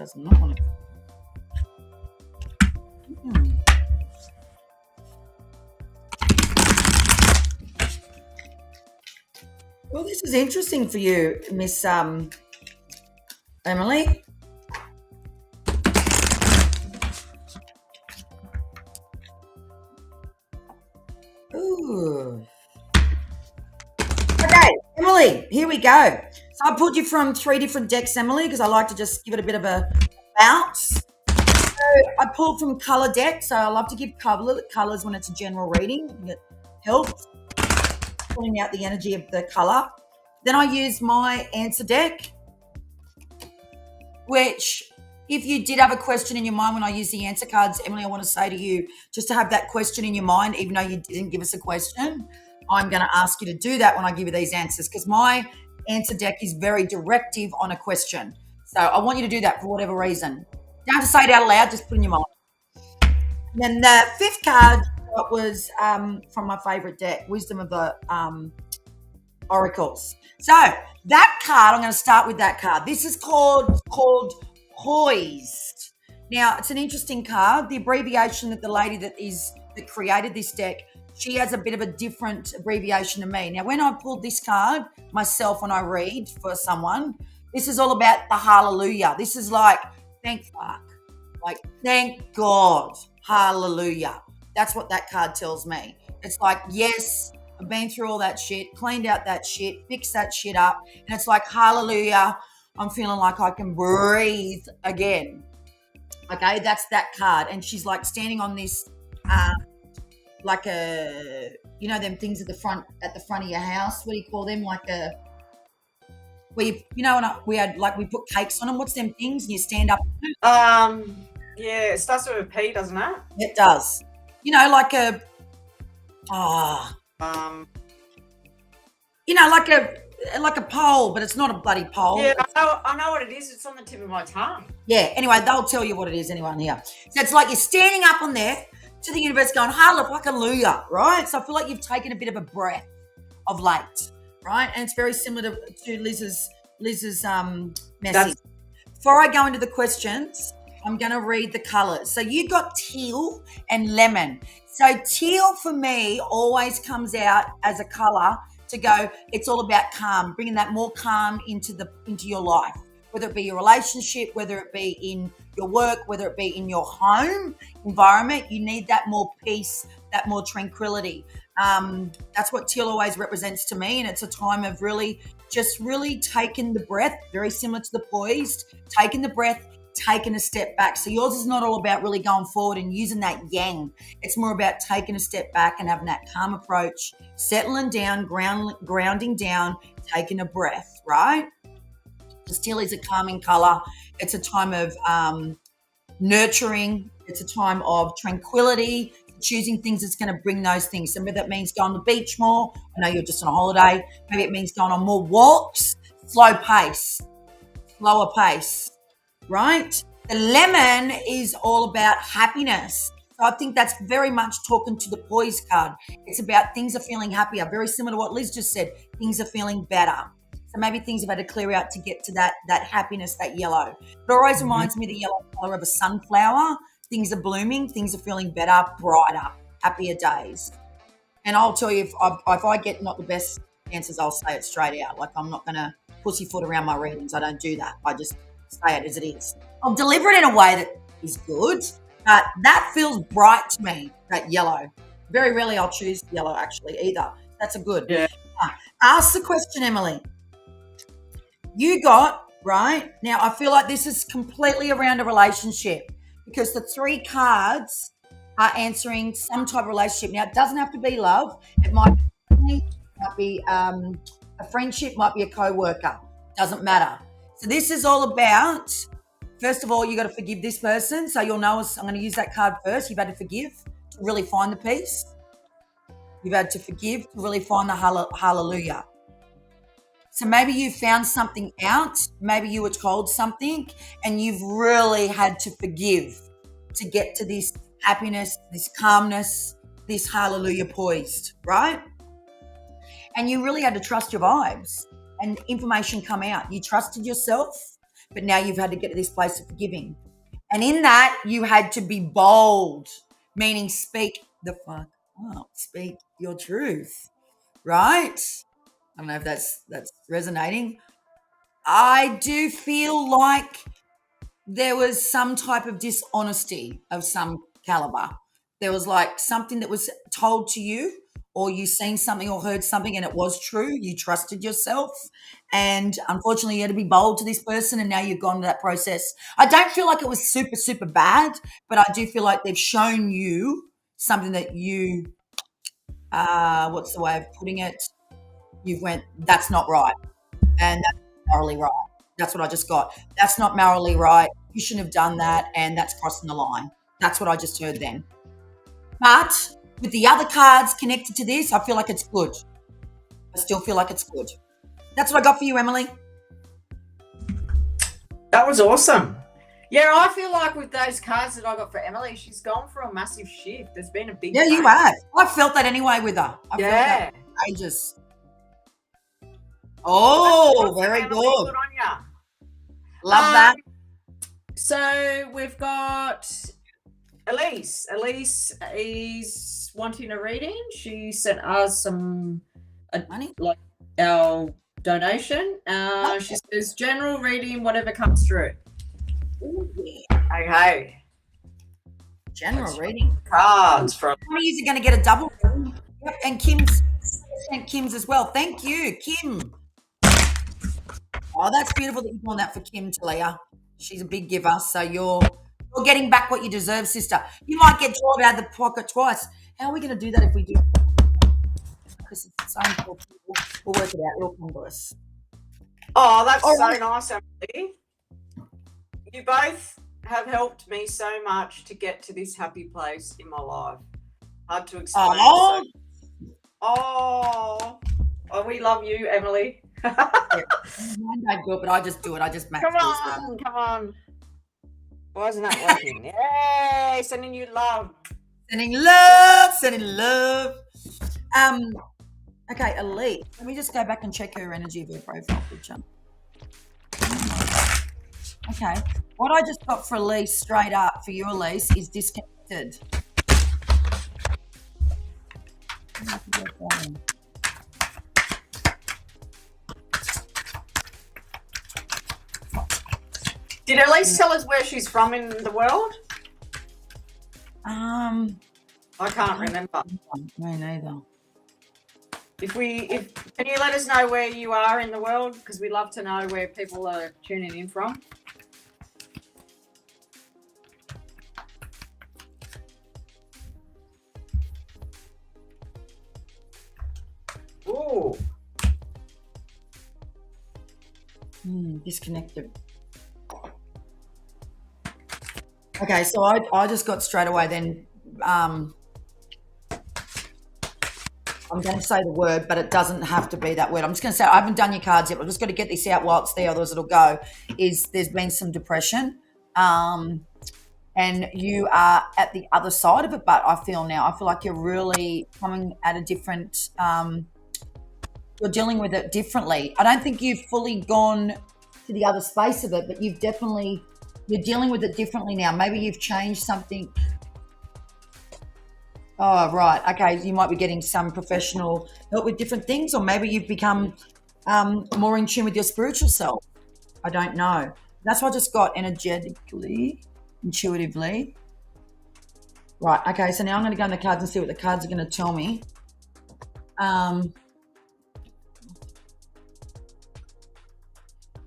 does not want to. Well, this is interesting for you, Miss Emily. Ooh. Okay, Emily, here we go. So I pulled you from 3 different decks, Emily, because I like to just give it a bit of a bounce. So I pulled from color deck. So I love to give colors when it's a general reading. I think it helps pulling out the energy of the color. Then I use my answer deck, which if you did have a question in your mind when I use the answer cards, Emily, I want to say to you, just to have that question in your mind, even though you didn't give us a question, I'm going to ask you to do that when I give you these answers, because my answer deck is very directive on a question. So I want you to do that for whatever reason. You don't have to say it out loud, just put it in your mind. And then the 5th card was from my favorite deck, Wisdom of the Oracles. So that card, I'm going to start with that card. This is called Poised. Now, it's an interesting card. The abbreviation that the lady that created this deck, she has a bit of a different abbreviation to me. Now, when I pulled this card myself, when I read for someone, this is all about the hallelujah. This is like, thank God, hallelujah. That's what that card tells me. It's like, yes, I've been through all that shit, cleaned out that shit, fixed that shit up. And it's like, hallelujah, I'm feeling like I can breathe again. Okay, that's that card. And she's like standing on this, like a, you know, them things at the front of your house. What do you call them? Like a, where you know, we had, like, we put cakes on them. What's them things? And you stand up. Yeah, it starts with a P, doesn't it? It does. You know, like a, you know, like a pole, but it's not a bloody pole. Yeah, I know what it is. It's on the tip of my tongue. Yeah, anyway, they'll tell you what it is, anyone here. So it's like you're standing up on there to the universe going, hallelujah, right? So I feel like you've taken a bit of a breath of late, right? And it's very similar to Liz's message. Before I go into the questions, I'm going to read the colours. So you got teal and lemon. So teal for me always comes out as a colour to go, it's all about calm, bringing that more calm into your life, whether it be your relationship, whether it be in your work, whether it be in your home environment. You need that more peace, that more tranquility. That's what teal always represents to me. And it's a time of really taking the breath, very similar to the poised, taking the breath, taking a step back. So yours is not all about really going forward and using that yang. It's more about taking a step back and having that calm approach, settling down, grounding down, taking a breath, right? The teal is a calming color. It's a time of nurturing. It's a time of tranquility, choosing things that's going to bring those things. Maybe that means going to the beach more. I know you're just on a holiday. Maybe it means going on more walks, slower pace, right? The lemon is all about happiness. So I think that's very much talking to the poise card. It's about things are feeling happier, very similar to what Liz just said. Things are feeling better. So maybe things have had to clear out to get to that happiness, that yellow. It always reminds me of the yellow color of a sunflower. Things are blooming, things are feeling better, brighter, happier days. And I'll tell you, if I get not the best answers, I'll say it straight out. Like, I'm not going to pussyfoot around my readings. I don't do that. I just say it as it is. I'll deliver it in a way that is good, but that feels bright to me, that yellow. Very rarely I'll choose yellow, actually, either. That's a good. Yeah. Ask the question, Emily. You got, right? Now, I feel like this is completely around a relationship because the 3 cards are answering some type of relationship. Now, it doesn't have to be love. It might be a friendship, might be a co-worker. Doesn't matter. So this is all about, first of all, you got to forgive this person. So you'll know, I'm going to use that card first. You've had to forgive to really find the peace. You've had to forgive to really find the hallelujah. So maybe you found something out. Maybe you were told something and you've really had to forgive to get to this happiness, this calmness, this hallelujah poised, right? And you really had to trust your vibes and information come out. You trusted yourself. but now you've had to get to this place of forgiving. And in that, you had to be bold, meaning speak the fuck up, speak your truth, right? I don't know if that's resonating. I do feel like there was some type of dishonesty of some caliber. There was like something that was told to you, or you seen something or heard something and it was true. You trusted yourself. And unfortunately, you had to be bold to this person, and now you've gone to that process. I don't feel like it was super, super bad, but I do feel like they've shown you something that you, what's the way of putting it? You've went, that's not right. And that's morally right. That's what I just got. That's not morally right. You shouldn't have done that, and that's crossing the line. That's what I just heard then. But with the other cards connected to this, I feel like it's good. I still feel like it's good. That's what I got for you, Emily. That was awesome. Yeah, I feel like with those cards that I got for Emily, she's gone for a massive shift. There's been a big Yeah, you change. have. I felt that anyway with her. I felt Yeah. that for ages. Oh, Well, that's very Emily, good. Good on ya. Love that. So we've got Elise. Elise is wanting a reading. She sent us some Money. like our donation. She says general reading, whatever comes through. Ooh, yeah. Okay. General That's reading. Cards from How many are going to get a double? Yep, and Kim's as well. Thank you, Kim. Oh, that's beautiful that you're doing that for Kim, Talia. She's a big giver, so you're getting back what you deserve, sister. You might get 12 out of the pocket twice. How are we going to do that if we do? Because it's so important. We'll work it out. It'll come to us. Oh, that's Oh, so right. nice, Emily. You both have helped me so much to get to this happy place in my life. Hard to explain. Oh, Oh, we love you, Emily. mine don't do it, but I just do it. I just match Come this up. on, come on. Why isn't that working? Yay, sending you love. Sending love, sending love. Okay, Elite. Let me just go back and check her energy of her profile picture. Okay, what I just got for Elise, straight up for you, Elise, is disconnected. Did Elise tell us where she's from in the world? I can't remember. Me neither. Can you let us know where you are in the world? Because we love to know where people are tuning in from. Ooh. Disconnected. Okay, so I just got straight away then. I'm going to say the word, but it doesn't have to be that word. I'm just going to say I haven't done your cards yet. But I'm just going to get this out while it's there, otherwise it'll go. There's been some depression, and you are at the other side of it. But I feel like you're really coming at a different. You're dealing with it differently. I don't think you've fully gone to the other space of it, but you're dealing with it differently now. Maybe you've changed something. Oh, right. Okay. You might be getting some professional help with different things, or maybe you've become more in tune with your spiritual self. I don't know. That's what I just got energetically, intuitively. Right. Okay. So now I'm going to go in the cards and see what the cards are going to tell me.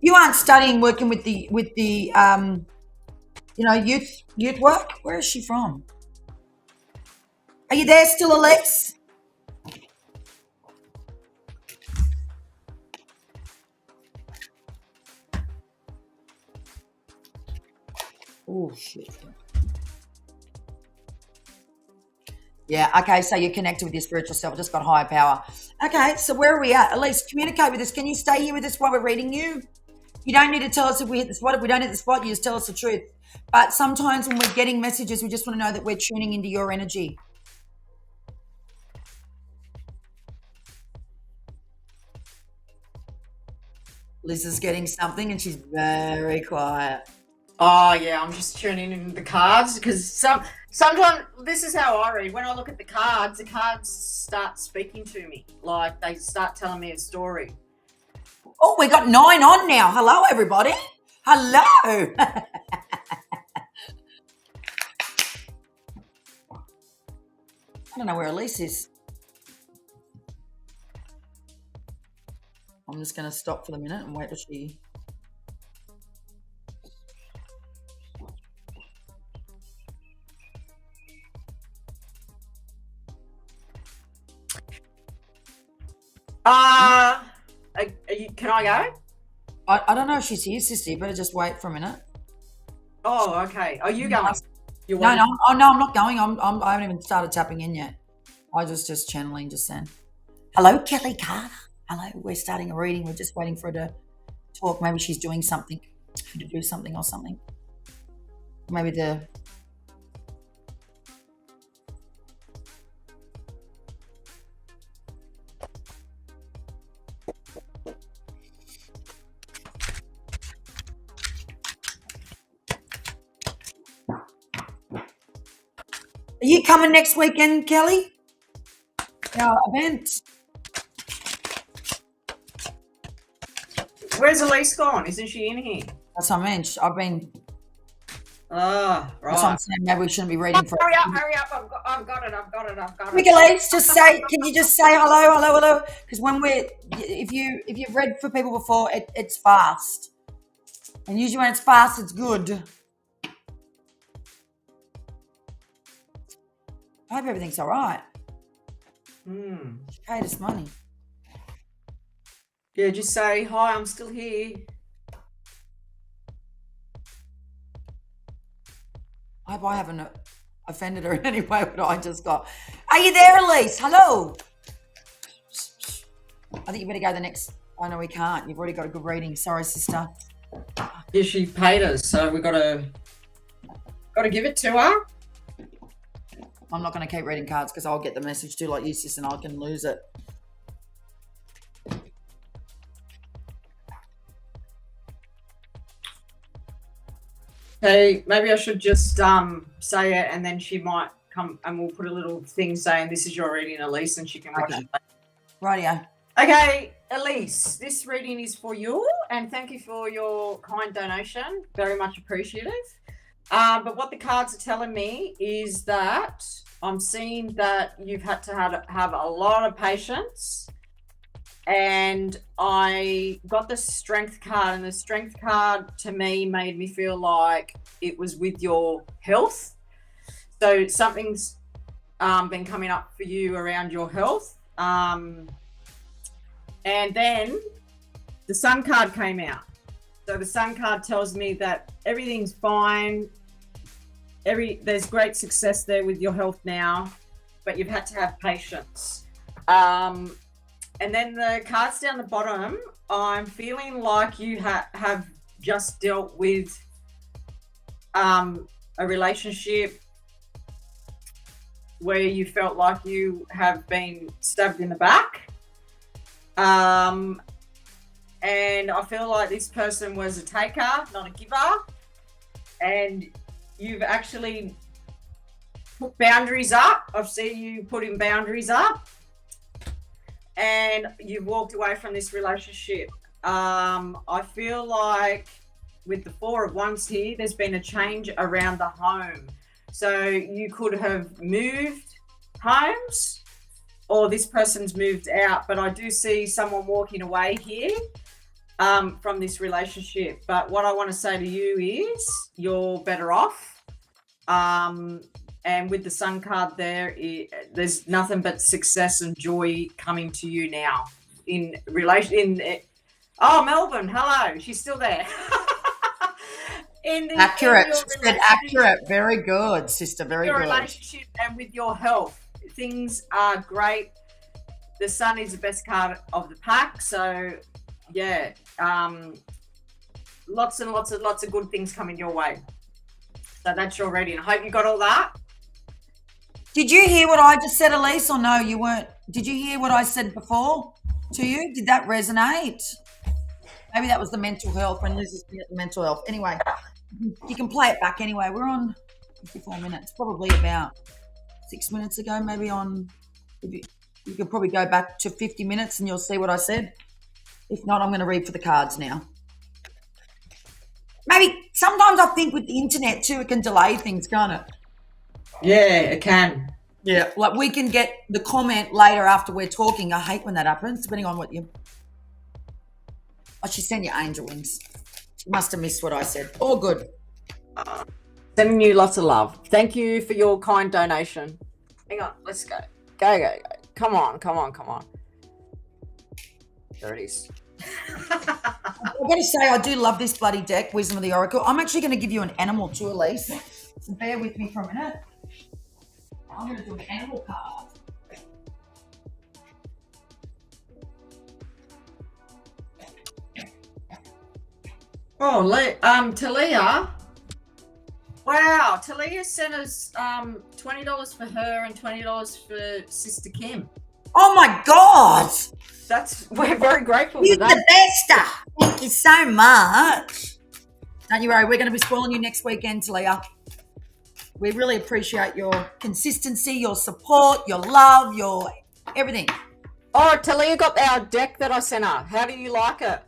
You aren't studying, working with the youth work. Where is she from? Are you there still, Alex? Oh shit. Yeah, okay, so you're connected with your spiritual self. I just got higher power. Okay, so where are we at? Elise, communicate with us. Can you stay here with us while we're reading you? You don't need to tell us if we hit the spot. If we don't hit the spot, you just tell us the truth. But sometimes when we're getting messages, we just want to know that we're tuning into your energy. Liz is getting something and she's very quiet. Oh yeah, I'm just tuning in the cards because sometimes this is how I read. When I look at the cards start speaking to me. Like they start telling me a story. Oh, we got 9 on now. Hello, everybody. Hello. I don't know where Elise is. I'm just going to stop for the minute and wait till she... Can I go? I don't know if she's here, sister. You better just wait for a minute. Oh, okay. Are you going? No, I'm not going. I haven't even started tapping in yet. I was just channeling just then. Hello, Kelly Carter. Hello. We're starting a reading. We're just waiting for her to talk. Maybe she's doing something, to do something or something. Maybe the... Are you coming next weekend, Kelly? Our event. Where's Elise gone? Isn't she in here? That's what I mean. I've been... Ah, right. That's what I'm saying. Maybe we shouldn't be reading for... Hurry up. I've got it. Quick, Elise, just say, can you just say hello? Because when if you've read for people before, it's fast. And usually when it's fast, it's good. I hope everything's all right. She paid us money. Yeah, just say, hi, I'm still here. I hope I haven't offended her in any way, but I just got, are you there, Elise? Hello. I think you better go the next. Oh, no, we can't. You've already got a good reading. Sorry, sister. Yeah, she paid us, so we got to give it to her. I'm not going to keep reading cards because I'll get the message too, like you, sis, and I can lose it. Hey, maybe I should just say it, and then she might come, and we'll put a little thing saying this is your reading, Elise, and she can watch it. Rightio. Okay, Elise, this reading is for you, and thank you for your kind donation. Very much appreciative. But what the cards are telling me is that I'm seeing that you've had to have a lot of patience. And I got the strength card, and the strength card to me made me feel like it was with your health. So something's been coming up for you around your health. And then the Sun card came out. So the Sun card tells me that everything's fine. There's great success there with your health now, but you've had to have patience. And then the cards down the bottom, I'm feeling like you have just dealt with a relationship where you felt like you have been stabbed in the back. And I feel like this person was a taker, not a giver. And you've actually put boundaries up. I've seen you putting boundaries up. And you've walked away from this relationship. I feel like with the Four of Wands here, there's been a change around the home. So you could have moved homes, or this person's moved out. But I do see someone walking away here from this relationship. But what I want to say to you is you're better off. And with the Sun card there, there's nothing but success and joy coming to you now in relation. Oh, Melbourne, hello. She's still there. Accurate. She said accurate. Very good, sister. Very good. Your relationship and with your health, things are great. The Sun is the best card of the pack. So, yeah, lots and lots of good things coming your way. So that's your reading. I hope you got all that. Did you hear what I just said, Elise, or no, you weren't? Did you hear what I said before to you? Did that resonate? Maybe that was the mental health when Liz was at the mental health. Anyway, you can play it back anyway. We're on 54 minutes, probably about 6 minutes ago, maybe on. You could probably go back to 50 minutes and you'll see what I said. If not, I'm going to read for the cards now. Maybe sometimes I think with the internet too, it can delay things, can't it? Yeah, it can. Yeah. Like we can get the comment later after we're talking. I hate when that happens, depending on what you. Oh, she sent you angel wings. She must have missed what I said. All good. Sending you lots of love. Thank you for your kind donation. Hang on, let's go. Go. Come on. There it is. I've got to say, I do love this bloody deck, Wisdom of the Oracle. I'm actually going to give you an animal too, Elise. So bear with me for a minute. I'm going to do an animal card. Oh, Talia. Wow, Talia sent us $20 for her and $20 for Sister Kim. Oh my God! We're very grateful You're for that. the best. Thank you so much. Don't you worry, we're going to be spoiling you next weekend, Talia. We really appreciate your consistency, your support, your love, your everything. Oh, Talia got our deck that I sent her. How do you like it?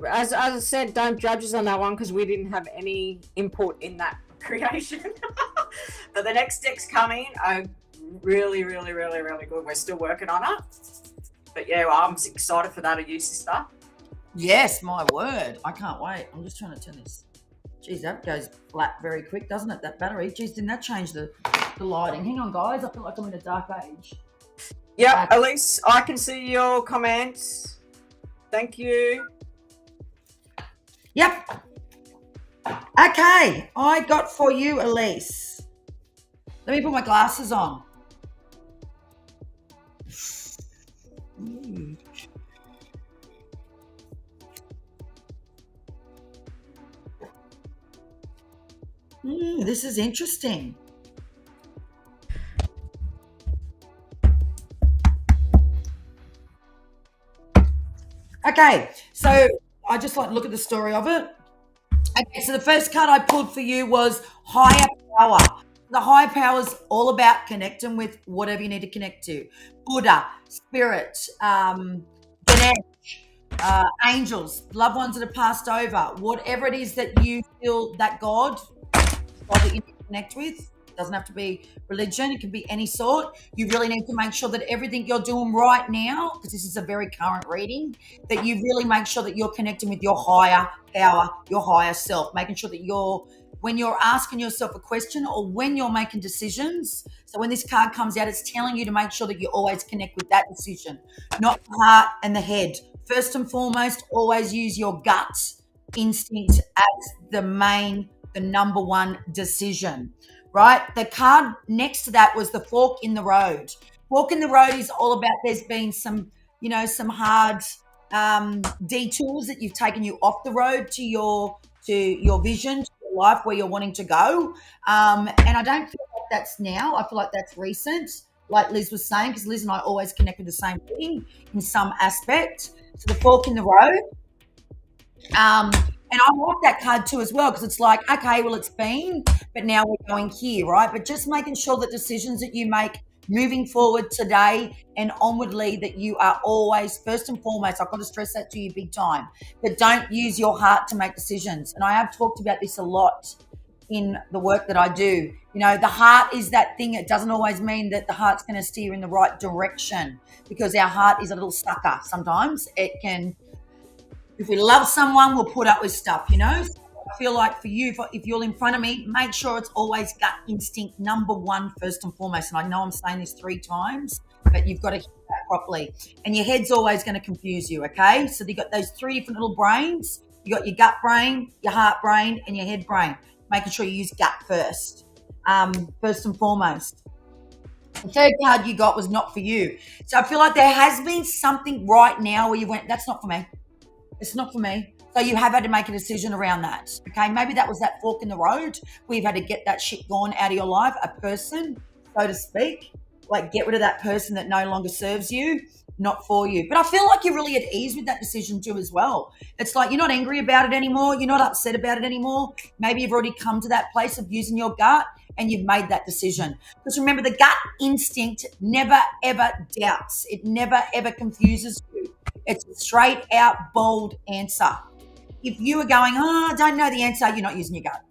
As I said, don't judge us on that one because we didn't have any input in that creation. But the next deck's coming. Really, really, really, really good. We're still working on it. But yeah, well, I'm excited for that. Are you, sister? Yes, my word. I can't wait. I'm just trying to turn this. Geez, that goes flat very quick, doesn't it? That battery. Geez, didn't that change the lighting? Hang on, guys. I feel like I'm in a dark age. Yep, Elise, I can see your comments. Thank you. Yep. Okay, I got for you, Elise. Let me put my glasses on. This is interesting. Okay, so I just like to look at the story of it. Okay, so the first card I pulled for you was higher power. The higher power is all about connecting with whatever you need to connect to. Buddha, spirit, Ganesh, angels, loved ones that have passed over, whatever it is that you feel that God that you need to connect with. It doesn't have to be religion. It can be any sort. You really need to make sure that everything you're doing right now, because this is a very current reading, that you really make sure that you're connecting with your higher power, your higher self, making sure that when you're asking yourself a question or when you're making decisions. So when this card comes out, it's telling you to make sure that you always connect with that decision, not the heart and the head. First and foremost, always use your gut instinct as the number one decision, right? The card next to that was the fork in the road. Fork in the road is all about there's been some hard detours that you've taken you off the road to your vision, to your life where you're wanting to go. And I don't feel like that's now. I feel like that's recent, like Liz was saying, because Liz and I always connect with the same thing in some aspect. So the fork in the road. And I like that card too as well, because it's like, okay, well, it's been, but now we're going here, right? But just making sure that decisions that you make moving forward today and onwardly, that you are always, first and foremost, I've got to stress that to you big time, but don't use your heart to make decisions. And I have talked about this a lot in the work that I do. The heart is that thing. It doesn't always mean that the heart's going to steer in the right direction, because our heart is a little sucker sometimes. It can, if we love someone, we'll put up with stuff, So I feel like for you, if you're in front of me, make sure it's always gut instinct, number one, first and foremost. And I know I'm saying this 3 times, but you've got to hear that properly. And your head's always going to confuse you, okay? So you've got those 3 different little brains. You got your gut brain, your heart brain, and your head brain. Making sure you use gut first and foremost. The third card you got was not for you. So I feel like there has been something right now where you went, that's not for me. It's not for me. So you have had to make a decision around that. Okay, maybe that was that fork in the road where you've had to get that shit gone out of your life, a person, so to speak. Like get rid of that person that no longer serves you. not for you. But I feel like you're really at ease with that decision too as well. It's like you're not angry about it anymore. You're not upset about it anymore. Maybe you've already come to that place of using your gut and you've made that decision. Because remember, the gut instinct never, ever doubts. It never, ever confuses you. It's a straight out, bold answer. If you are going, oh, I don't know the answer, you're not using your gut.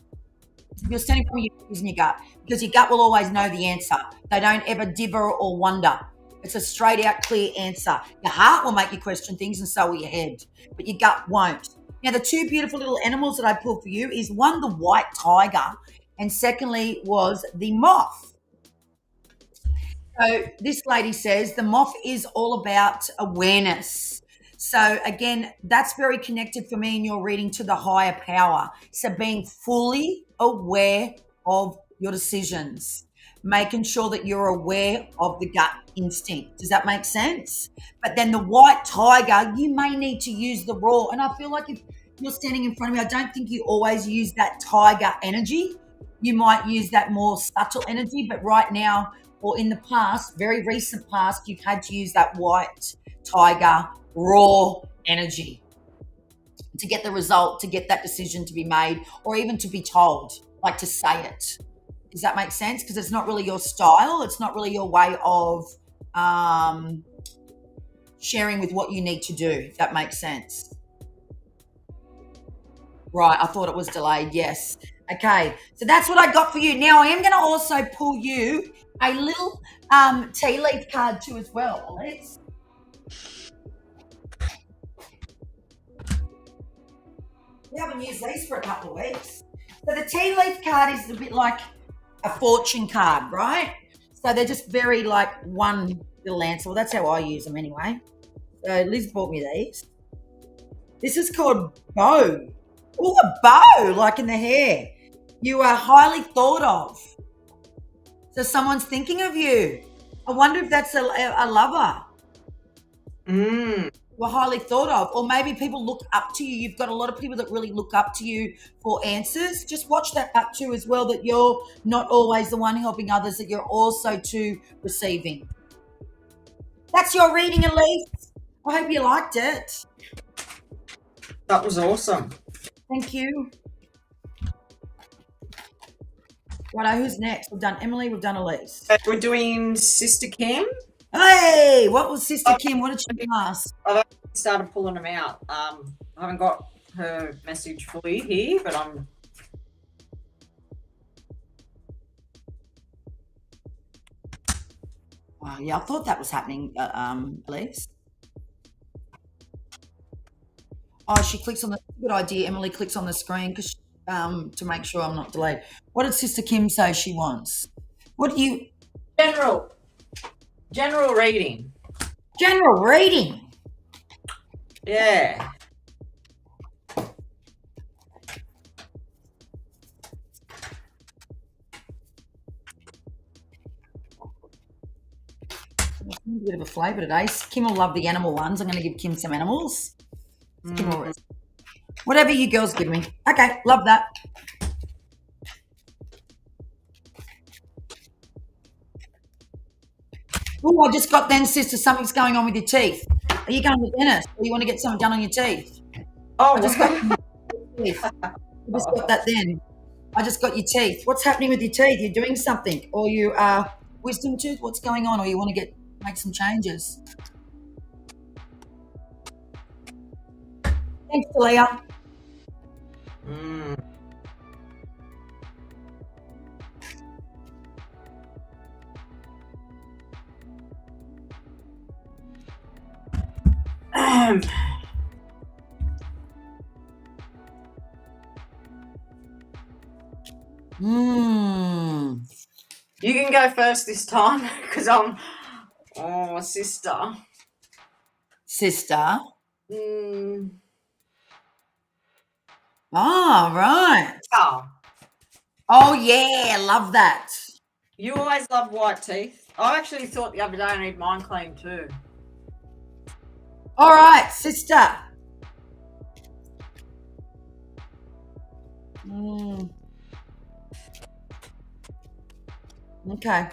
If you're standing for you, using your gut, because your gut will always know the answer. They don't ever differ or wonder. It's a straight out, clear answer. Your heart will make you question things, and so will your head, but your gut won't. Now, the two beautiful little animals that I pulled for you is one, the white tiger, and secondly was the moth. So this lady says the moth is all about awareness. So again, that's very connected for me in your reading to the higher power. So being fully aware of your decisions, making sure that you're aware of the gut instinct. Does that make sense? But then the white tiger, you may need to use the raw. And I feel like if you're standing in front of me, I don't think you always use that tiger energy. You might use that more subtle energy, but right now or in the past, very recent past, you've had to use that white tiger raw energy to get the result, to get that decision to be made, or even to be told, like to say it. Does that make sense? Because it's not really your style. It's not really your way of sharing with what you need to do, if that makes sense. Right, I thought it was delayed. Yes. Okay, so that's what I got for you. Now I am going to also pull you a little tea leaf card too as well, Alex. We haven't used these for a couple of weeks. So the tea leaf card is a bit like a fortune card, right? So they're just very like one little answer. Well, that's how I use them anyway. So Liz bought me these. This is called bow. Oh, a bow, like in the hair. You are highly thought of. So someone's thinking of you. I wonder if that's a lover. Were highly thought of, or maybe people look up to you. You've got a lot of people that really look up to you for answers. Just watch that up too as well, that you're not always the one helping others, that you're also too receiving. That's your reading, Elise. I hope you liked it. That was awesome. Thank you. Righto, who's next? We've done Emily, we've done Elise. We're doing Sister Kim. Hey, what was Sister Kim? What did she ask? I've started pulling them out. I haven't got her message fully here, but I'm. Oh, yeah, I thought that was happening, Elise. Oh, she clicks on the good idea. Emily clicks on the screen because to make sure I'm not delayed. What did Sister Kim say she wants? What do you? General reading. General reading. Yeah. A bit of a flavour today. Kim will love the animal ones. I'm going to give Kim some animals. Kim will, whatever you girls give me. Okay, love that. Oh, I just got then, sister, something's going on with your teeth. Are you going to the dentist or you want to get something done on your teeth? Oh, I just got teeth. I just got that then. I just got your teeth. What's happening with your teeth? You're doing something, or you are wisdom tooth? What's going on? Or you want to make some changes? Thanks, Talia. You can go first this time because I'm sister. Sister. Mm. Oh, right. Oh, Oh, yeah. Love that. you always love white teeth. I actually thought the other day I need mine clean too. All right, sister. Okay.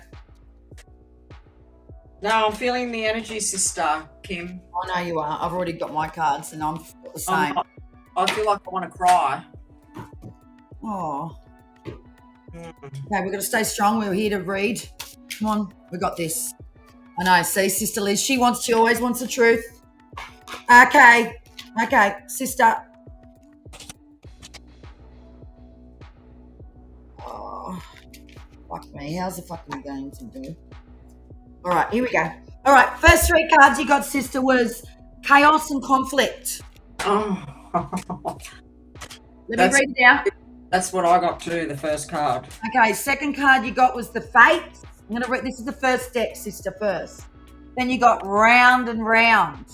No, I'm feeling the energy, sister Kim. I know you are. I've already got my cards and I'm the same. I feel like I want to cry. Oh. Okay, we've got to stay strong. We're here to read. Come on, we got this. I know. See, Sister Liz, she always wants the truth. Okay, sister. Oh, fuck me. How's the fucking game to do? All right, here we go. All right, first 3 cards you got, sister, was chaos and conflict. Oh. Let me read it out. That's what I got too, the first card. Okay, second card you got was the Fates. I'm going to read, this is the first deck, sister, first. Then you got round and round.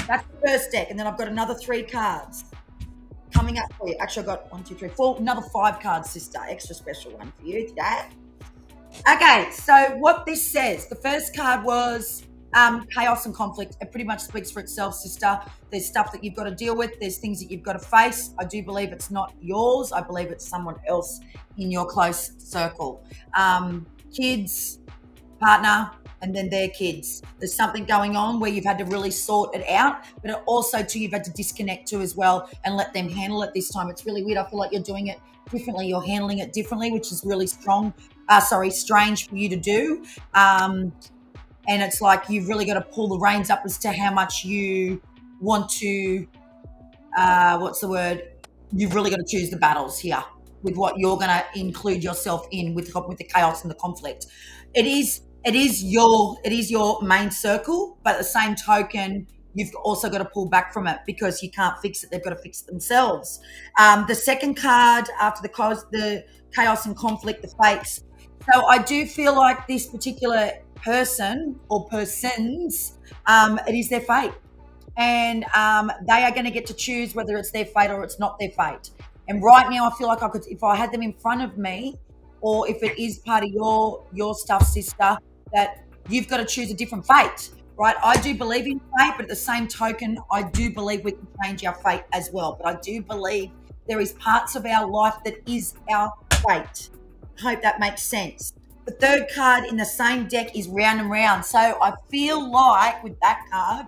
That's the first deck. And then I've got another 3 cards coming up for you. Actually, I've got 1, 2, 3, 4, another 5 cards, sister. Extra special one for you today. Okay, so what this says, the first card was chaos and conflict. It pretty much speaks for itself, sister. There's stuff that you've got to deal with. There's things that you've got to face. I do believe it's not yours. I believe it's someone else in your close circle. Kids, partner, and then their kids. There's something going on where you've had to really sort it out, but it also too you've had to disconnect too as well and let them handle it this time. It's really weird. I feel like you're doing it differently. You're handling it differently, which is really strange for you to do. And it's like you've really got to pull the reins up as to how much you want to, you've really got to choose the battles here with what you're going to include yourself in with the chaos and the conflict. It is your main circle, but at the same token, you've also got to pull back from it because you can't fix it. They've got to fix it themselves. The second card after the chaos and conflict, the Fates. So I do feel like this particular person or persons, it is their fate. And they are going to get to choose whether it's their fate or it's not their fate. And right now, I feel like I could, if I had them in front of me, or if it is part of your stuff, sister, that you've got to choose a different fate, right? I do believe in fate, but at the same token, I do believe we can change our fate as well. But I do believe there is parts of our life that is our fate. I hope that makes sense. The third card in the same deck is round and round. So I feel like with that card,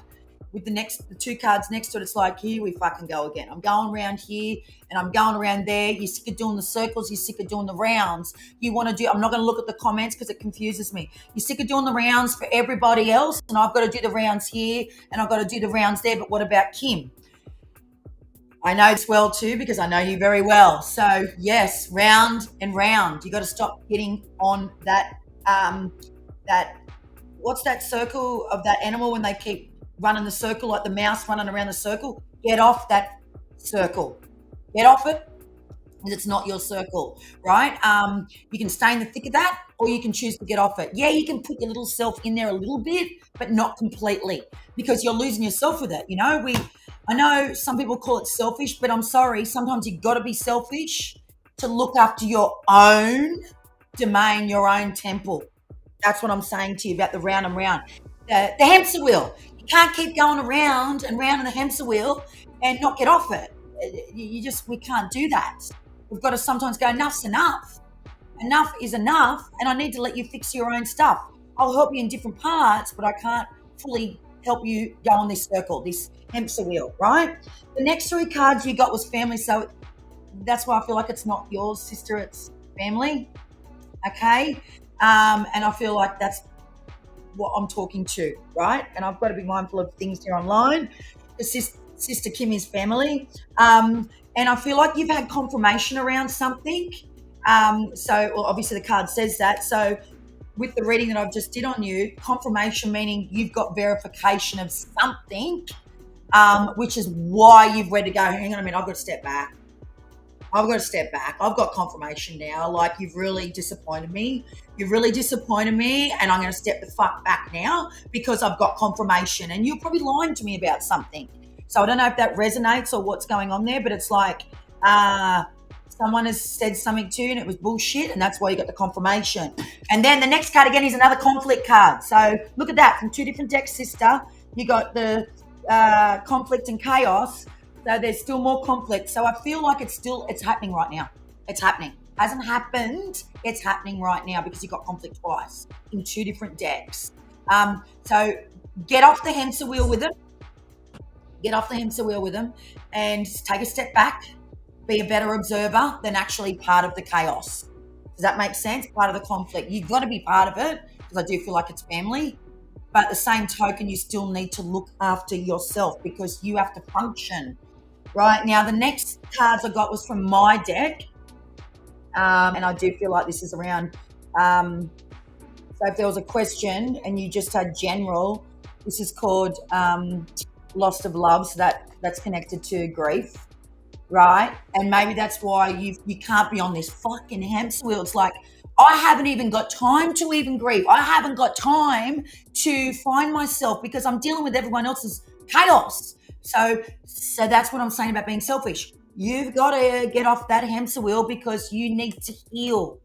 with the 2 cards next to it, it's like, here we fucking go again. I'm going around here and I'm going around there. You're sick of doing the circles. You're sick of doing the rounds. You want to do, I'm not going to look at the comments because it confuses me. You're sick of doing the rounds for everybody else and I've got to do the rounds here and I've got to do the rounds there. But what about Kim? I know this well too because I know you very well. So yes, round and round. You got to stop getting on that what's that circle of that animal when they keep running the circle like the mouse running around the circle? Get off that circle. Get off it because it's not your circle, right? You can stay in the thick of that or you can choose to get off it. Yeah, you can put your little self in there a little bit, but not completely because you're losing yourself with it. You know, I know some people call it selfish, but I'm sorry. Sometimes you've got to be selfish to look after your own domain, your own temple. That's what I'm saying to you about the round and round. The hamster wheel. You can't keep going around and round in the hamster wheel and not get off it. We can't do that. We've got to sometimes go, enough's enough. Enough is enough, and I need to let you fix your own stuff. I'll help you in different parts, but I can't fully help you go on this circle, this hamster wheel, right? The next 3 cards you got was family, so that's why I feel like it's not yours, sister, it's family, okay? And I feel like that's what I'm talking to, right? And I've got to be mindful of things here online. Sister Kim is family. And I feel like you've had confirmation around something. Well, obviously the card says that. So with the reading that I've just did on you, confirmation meaning you've got verification of something, which is why you've read to go, hang on a minute, I've got to step back. I've got confirmation now. Like, you've really disappointed me. And I'm going to step the fuck back now because I've got confirmation. And you're probably lying to me about something. So I don't know if that resonates or what's going on there, but it's like someone has said something to you and it was bullshit, and that's why you got the confirmation. And then the next card again is another conflict card. So look at that, from 2 different decks, sister. You got the conflict and chaos. So there's still more conflict. So I feel like it's happening right now. It's happening. Hasn't happened. It's happening right now because you've got conflict twice in 2 different decks. So get off the hamster wheel with them. Get off the hamster wheel with them and take a step back. Be a better observer than actually part of the chaos. Does that make sense? Part of the conflict. You've got to be part of it because I do feel like it's family. But at the same token, you still need to look after yourself because you have to function. Right now, the next cards I got was from my deck. And I do feel like this is around, so if there was a question and you just had general, this is called loss of love, so that's connected to grief, right? And maybe that's why you can't be on this fucking hamster wheel. It's like, I haven't even got time to even grieve. I haven't got time to find myself because I'm dealing with everyone else's chaos. So that's what I'm saying about being selfish. You've got to get off that hamster wheel because you need to heal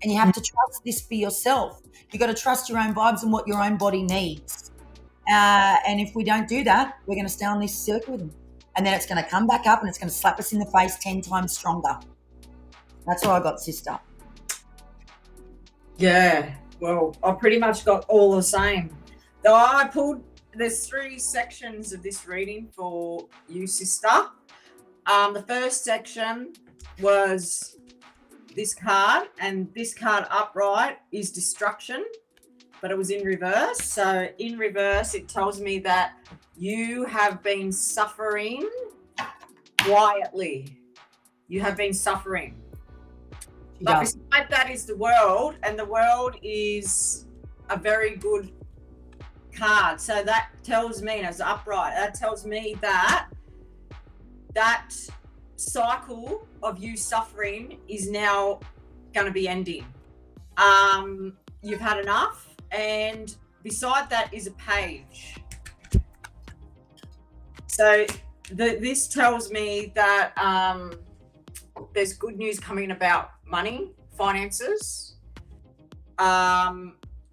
and you have to trust this for yourself. You've got to trust your own vibes and what your own body needs. And if we don't do that, we're going to stay on this circle with them. And then it's going to come back up and it's going to slap us in the face 10 times stronger. That's what I got, sister. Yeah, well, I pretty much got all the same. There's 3 sections of this reading for you, sister. The first section was this card, and this card upright is destruction, but it was in reverse. So in reverse, it tells me that you have been suffering quietly. You have been suffering. But beside that is the world, and the world is a very good card. So that tells me, as upright, that tells me that that cycle of you suffering is now going to be ending. You've had enough, and beside that is a page. So this tells me that there's good news coming about money, finances,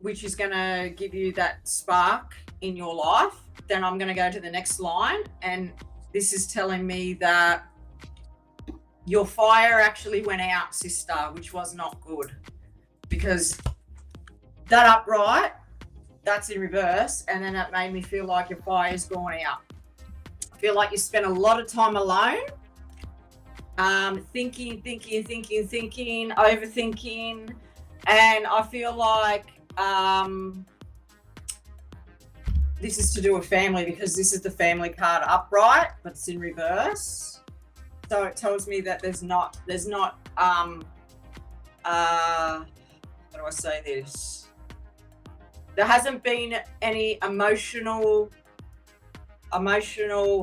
which is going to give you that spark in your life. Then I'm going to go to the next line, and this is telling me that your fire actually went out, sister, which was not good, because that upright, that's in reverse, and then that made me feel like your fire's gone out. I feel like you spent a lot of time alone, thinking, overthinking, and I feel like this is to do with family, because this is the family card upright, but it's in reverse. So it tells me that there's not how do I say this? There hasn't been any emotional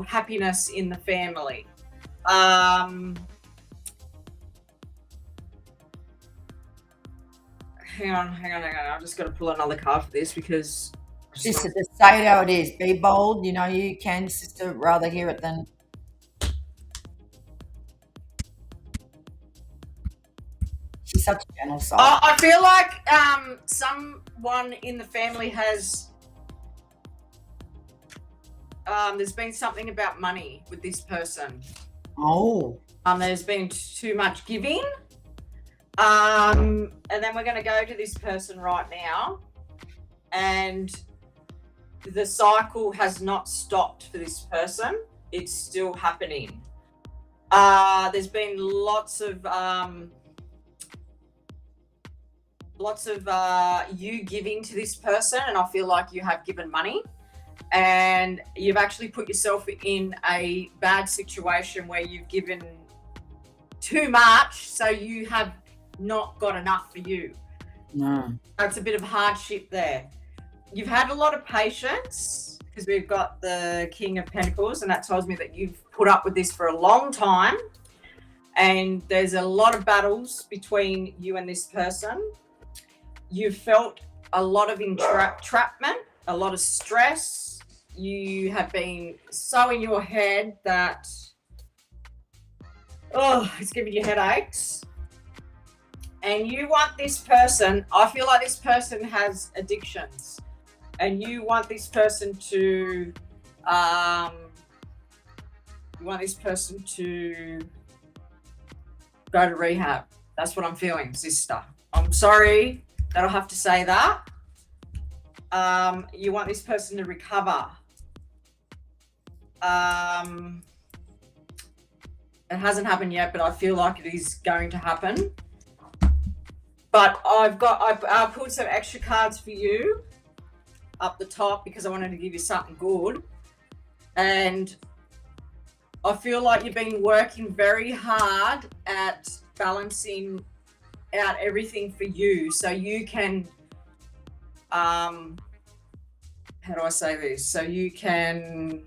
happiness in the family. Hang on. I've just got to pull another card for this because... Sister, just say it how it is. Be bold. You know you can, sister. Rather hear it than... She's such a gentle soul. I feel like someone in the family has... there's been something about money with this person. Oh. There's been too much giving. And then we're going to go to this person right now, and the cycle has not stopped for this person. It's still happening. There's been lots of you giving to this person, and I feel like you have given money, and you've actually put yourself in a bad situation where you've given too much, so you have not got enough for you. No. That's a bit of hardship there. You've had a lot of patience, because we've got the King of Pentacles, and that tells me that you've put up with this for a long time, and there's a lot of battles between you and this person. You've felt a lot of entrapment, a lot of stress. You have been so in your head that it's giving you headaches. And you want this person, I feel like this person has addictions, and you want this person to go to rehab. That's what I'm feeling, sister. I'm sorry that I have to say that. You want this person to recover. It hasn't happened yet, but I feel like it is going to happen. But I pulled some extra cards for you up the top because I wanted to give you something good. And I feel like you've been working very hard at balancing out everything for you so you can, how do I say this? So you can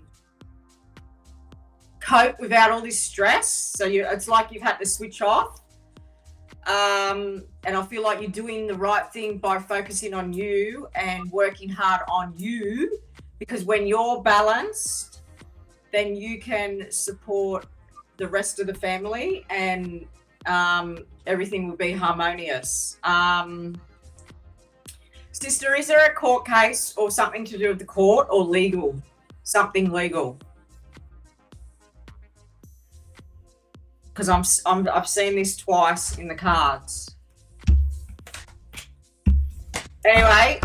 cope without all this stress. So it's like you've had to switch off. And I feel like you're doing the right thing by focusing on you and working hard on you, because when you're balanced, then you can support the rest of the family and everything will be harmonious. Sister, is there a court case or something to do with the court or legal? Something legal? Because I've seen this twice in the cards. Anyway,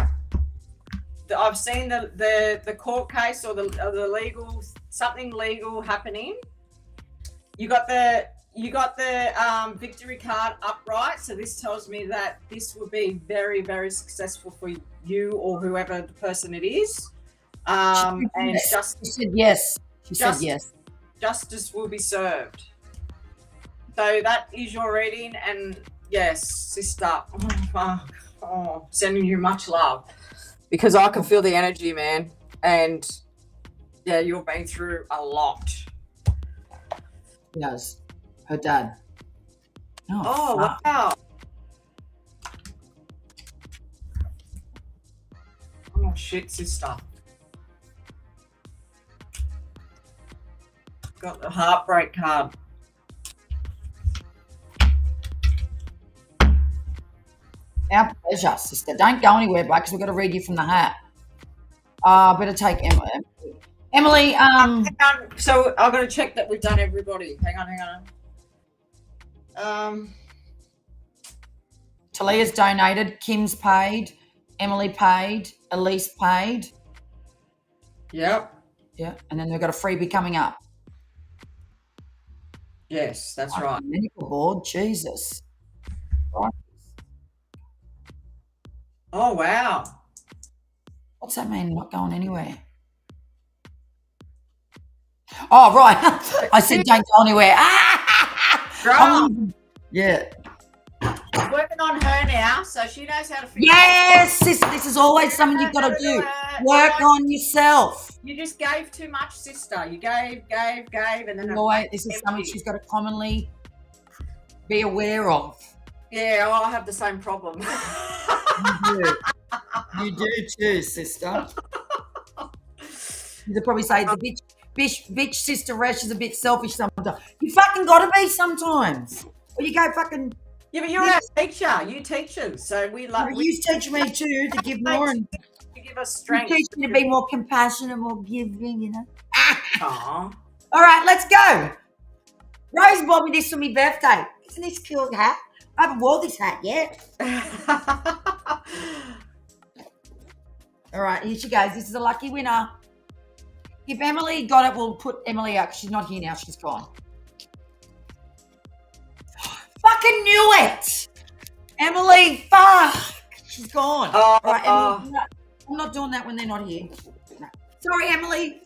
I've seen the court case or the legal, something legal happening. You got the victory card upright, so this tells me that this will be very, very successful for you or whoever the person it is. And She said yes. She said yes. Justice will be served. So that is your reading, and yes, sister, sending you much love because I can feel the energy, man. And yeah, you've been through a lot. Yes, her dad. Oh fuck. wow. Oh shit, sister. Got the heartbreak card. Our pleasure, sister. Don't go anywhere, Blake, because we've got to read you from the hat. Better take Emily. Emily, Hang on. So I'm going to check that we've done everybody. Hang on. Talia's donated, Kim's paid, Emily paid, Elise paid. Yep. Yeah, and then we've got a freebie coming up. Yes, that's right. Medical board, Jesus. Right. Oh, wow. What's that mean, not going anywhere? Oh, right. I said don't go anywhere. Right. Yeah. Working on her now, so she knows how to figure Yes, this is always something you've got to do. Work on yourself. You just gave too much, sister. You gave, and then This is something she's got to commonly be aware of. Yeah, I have the same problem. You do too, sister. You'd probably say the bitch sister Resh is a bit selfish sometimes. You fucking got to be sometimes. Or you go fucking... Yeah, but you're our teacher. You teachers. So we love... You teach me too to give more and... You give us strength. You teach me to be more compassionate, more giving, you know. Aww. All right, let's go. Rose bought me this for my birthday. Isn't this cool hat? I haven't worn this hat yet. All right, here she goes. This is a lucky winner. If Emily got it, we'll put Emily out. She's not here now. She's gone. Fucking knew it. Emily, fuck. She's gone. All right, Emily, I'm not doing that when they're not here. No. Sorry, Emily.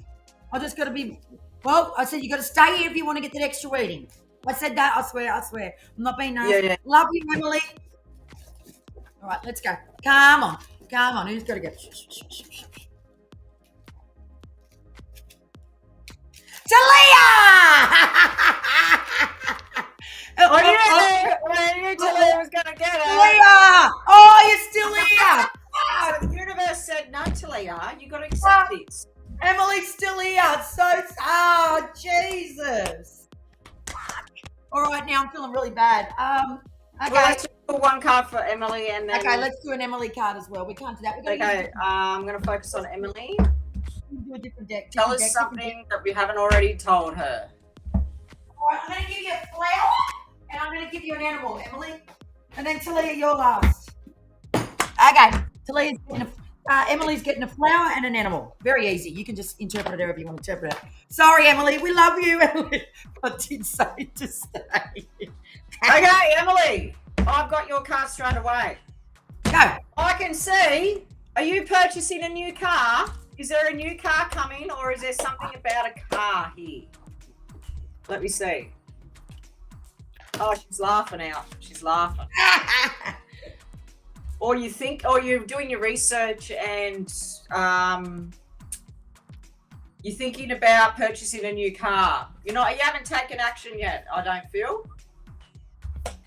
I just got to be... Well, I said you got to stay here if you want to get that extra reading. I said that. I swear. I'm not being nice. Yeah. Love you, Emily. All right, let's go. Come on. Who's got to go? Talia! I knew Talia was going to get it. Talia! Oh, you're still here. The universe said, no, Talia, you got to accept this. Emily's still here. Jesus. All right, now I'm feeling really bad. Okay. Well, let's do one card for Emily and then... Okay, let's do an Emily card as well. We can't do that. Okay, I'm going to focus on Emily. Do a different deck. Tell us something that we haven't already told her. All right, I'm going to give you a flower. And I'm going to give you an animal, Emily. And then Talia, you're last. Okay. Talia's getting Emily's getting a flower and an animal. Very easy. You can just interpret it however you want to interpret it. Sorry, Emily. We love you, Emily. I did say to stay. Okay, Emily, I've got your card straight away. Go. I can see. Are you purchasing a new car? Is there a new car coming, or is there something about a car here? Let me see. Oh, she's laughing out. She's laughing. Or you think, or you're doing your research and you're thinking about purchasing a new car. You haven't taken action yet, I don't feel.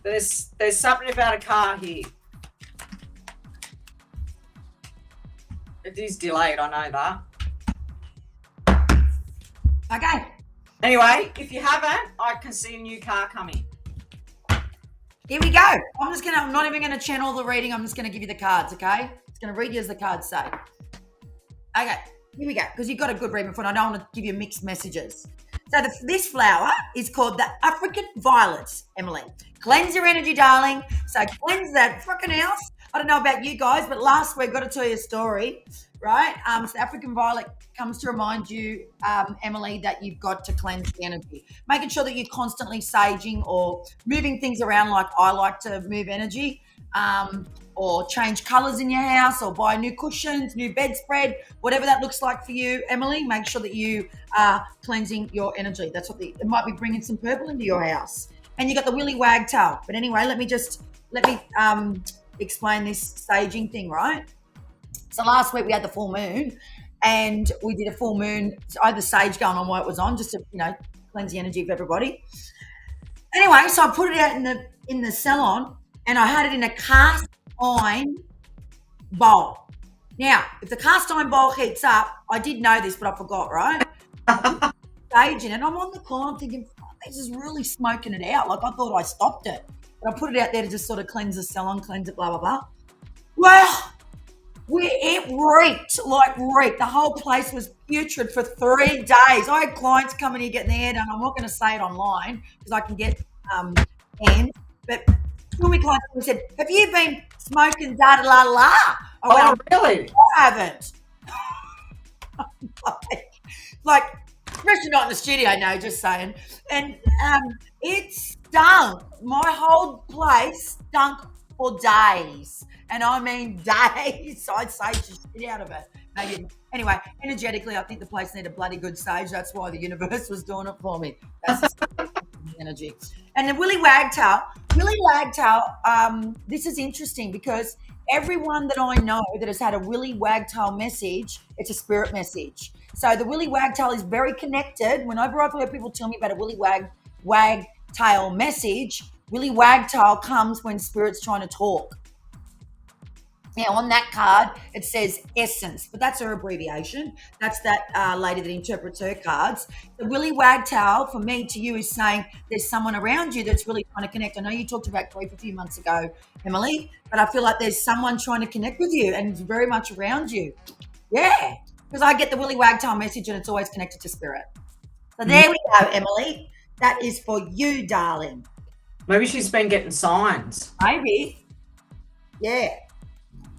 There's something about a car here. It is delayed, I know that. Okay. Anyway, if you haven't, I can see a new car coming. Here we go. I'm not even going to channel the reading. I'm just going to give you the cards, okay? It's going to read you as the cards say. Okay, here we go. Because you've got a good reading before, and I don't want to give you mixed messages. So this flower is called the African Violet, Emily. Cleanse your energy, darling. So cleanse that freaking house. I don't know about you guys, but last week, got to tell you a story, right? So the African Violet comes to remind you, Emily, that you've got to cleanse the energy. Making sure that you're constantly saging or moving things around like I like to move energy, or change colours in your house or buy new cushions, new bedspread, whatever that looks like for you, Emily. Make sure that you are cleansing your energy. That's what it might be bringing some purple into your house. And you got the willy wagtail. But anyway, let me explain this saging thing, right? So last week we had the full moon, and we did a full moon. I had the sage going on while it was on, just to cleanse the energy of everybody. Anyway, so I put it out in the salon, and I had it in a cast iron bowl. Now, if the cast iron bowl heats up, I did know this, but I forgot, right? Sage in it. I'm on the corner thinking, this is really smoking it out. Like I thought I stopped it. But I put it out there to just sort of cleanse the salon, cleanse it, blah, blah, blah. Well, it reeked. The whole place was putrid for 3 days. I had clients coming here getting their hair done. I'm not going to say it online because I can get hands. But two of my clients said, have you been smoking da-da-la-la? Oh, really? I haven't. like, especially not in the studio, no, just saying. And it stunk. My whole place stunk for days. And I mean days. I'd sage the shit out of it. Maybe. Anyway, energetically, I think the place needed a bloody good sage. That's why the universe was doing it for me. That's the energy. And the Willy Wagtail, this is interesting because everyone that I know that has had a Willy Wagtail message, it's a spirit message. So the Willy Wagtail is very connected. Whenever I've heard people tell me about a Willy Wagtail message, Willy Wagtail comes when spirit's trying to talk. Now, on that card, it says essence, but that's her abbreviation. That's that lady that interprets her cards. The Willy Wagtail, from me to you, is saying there's someone around you that's really trying to connect. I know you talked about grief a few months ago, Emily, but I feel like there's someone trying to connect with you and it's very much around you. Yeah, because I get the Willy Wagtail message and it's always connected to spirit. So there we go, Emily. That is for you, darling. Maybe she's been getting signs. Maybe. Yeah.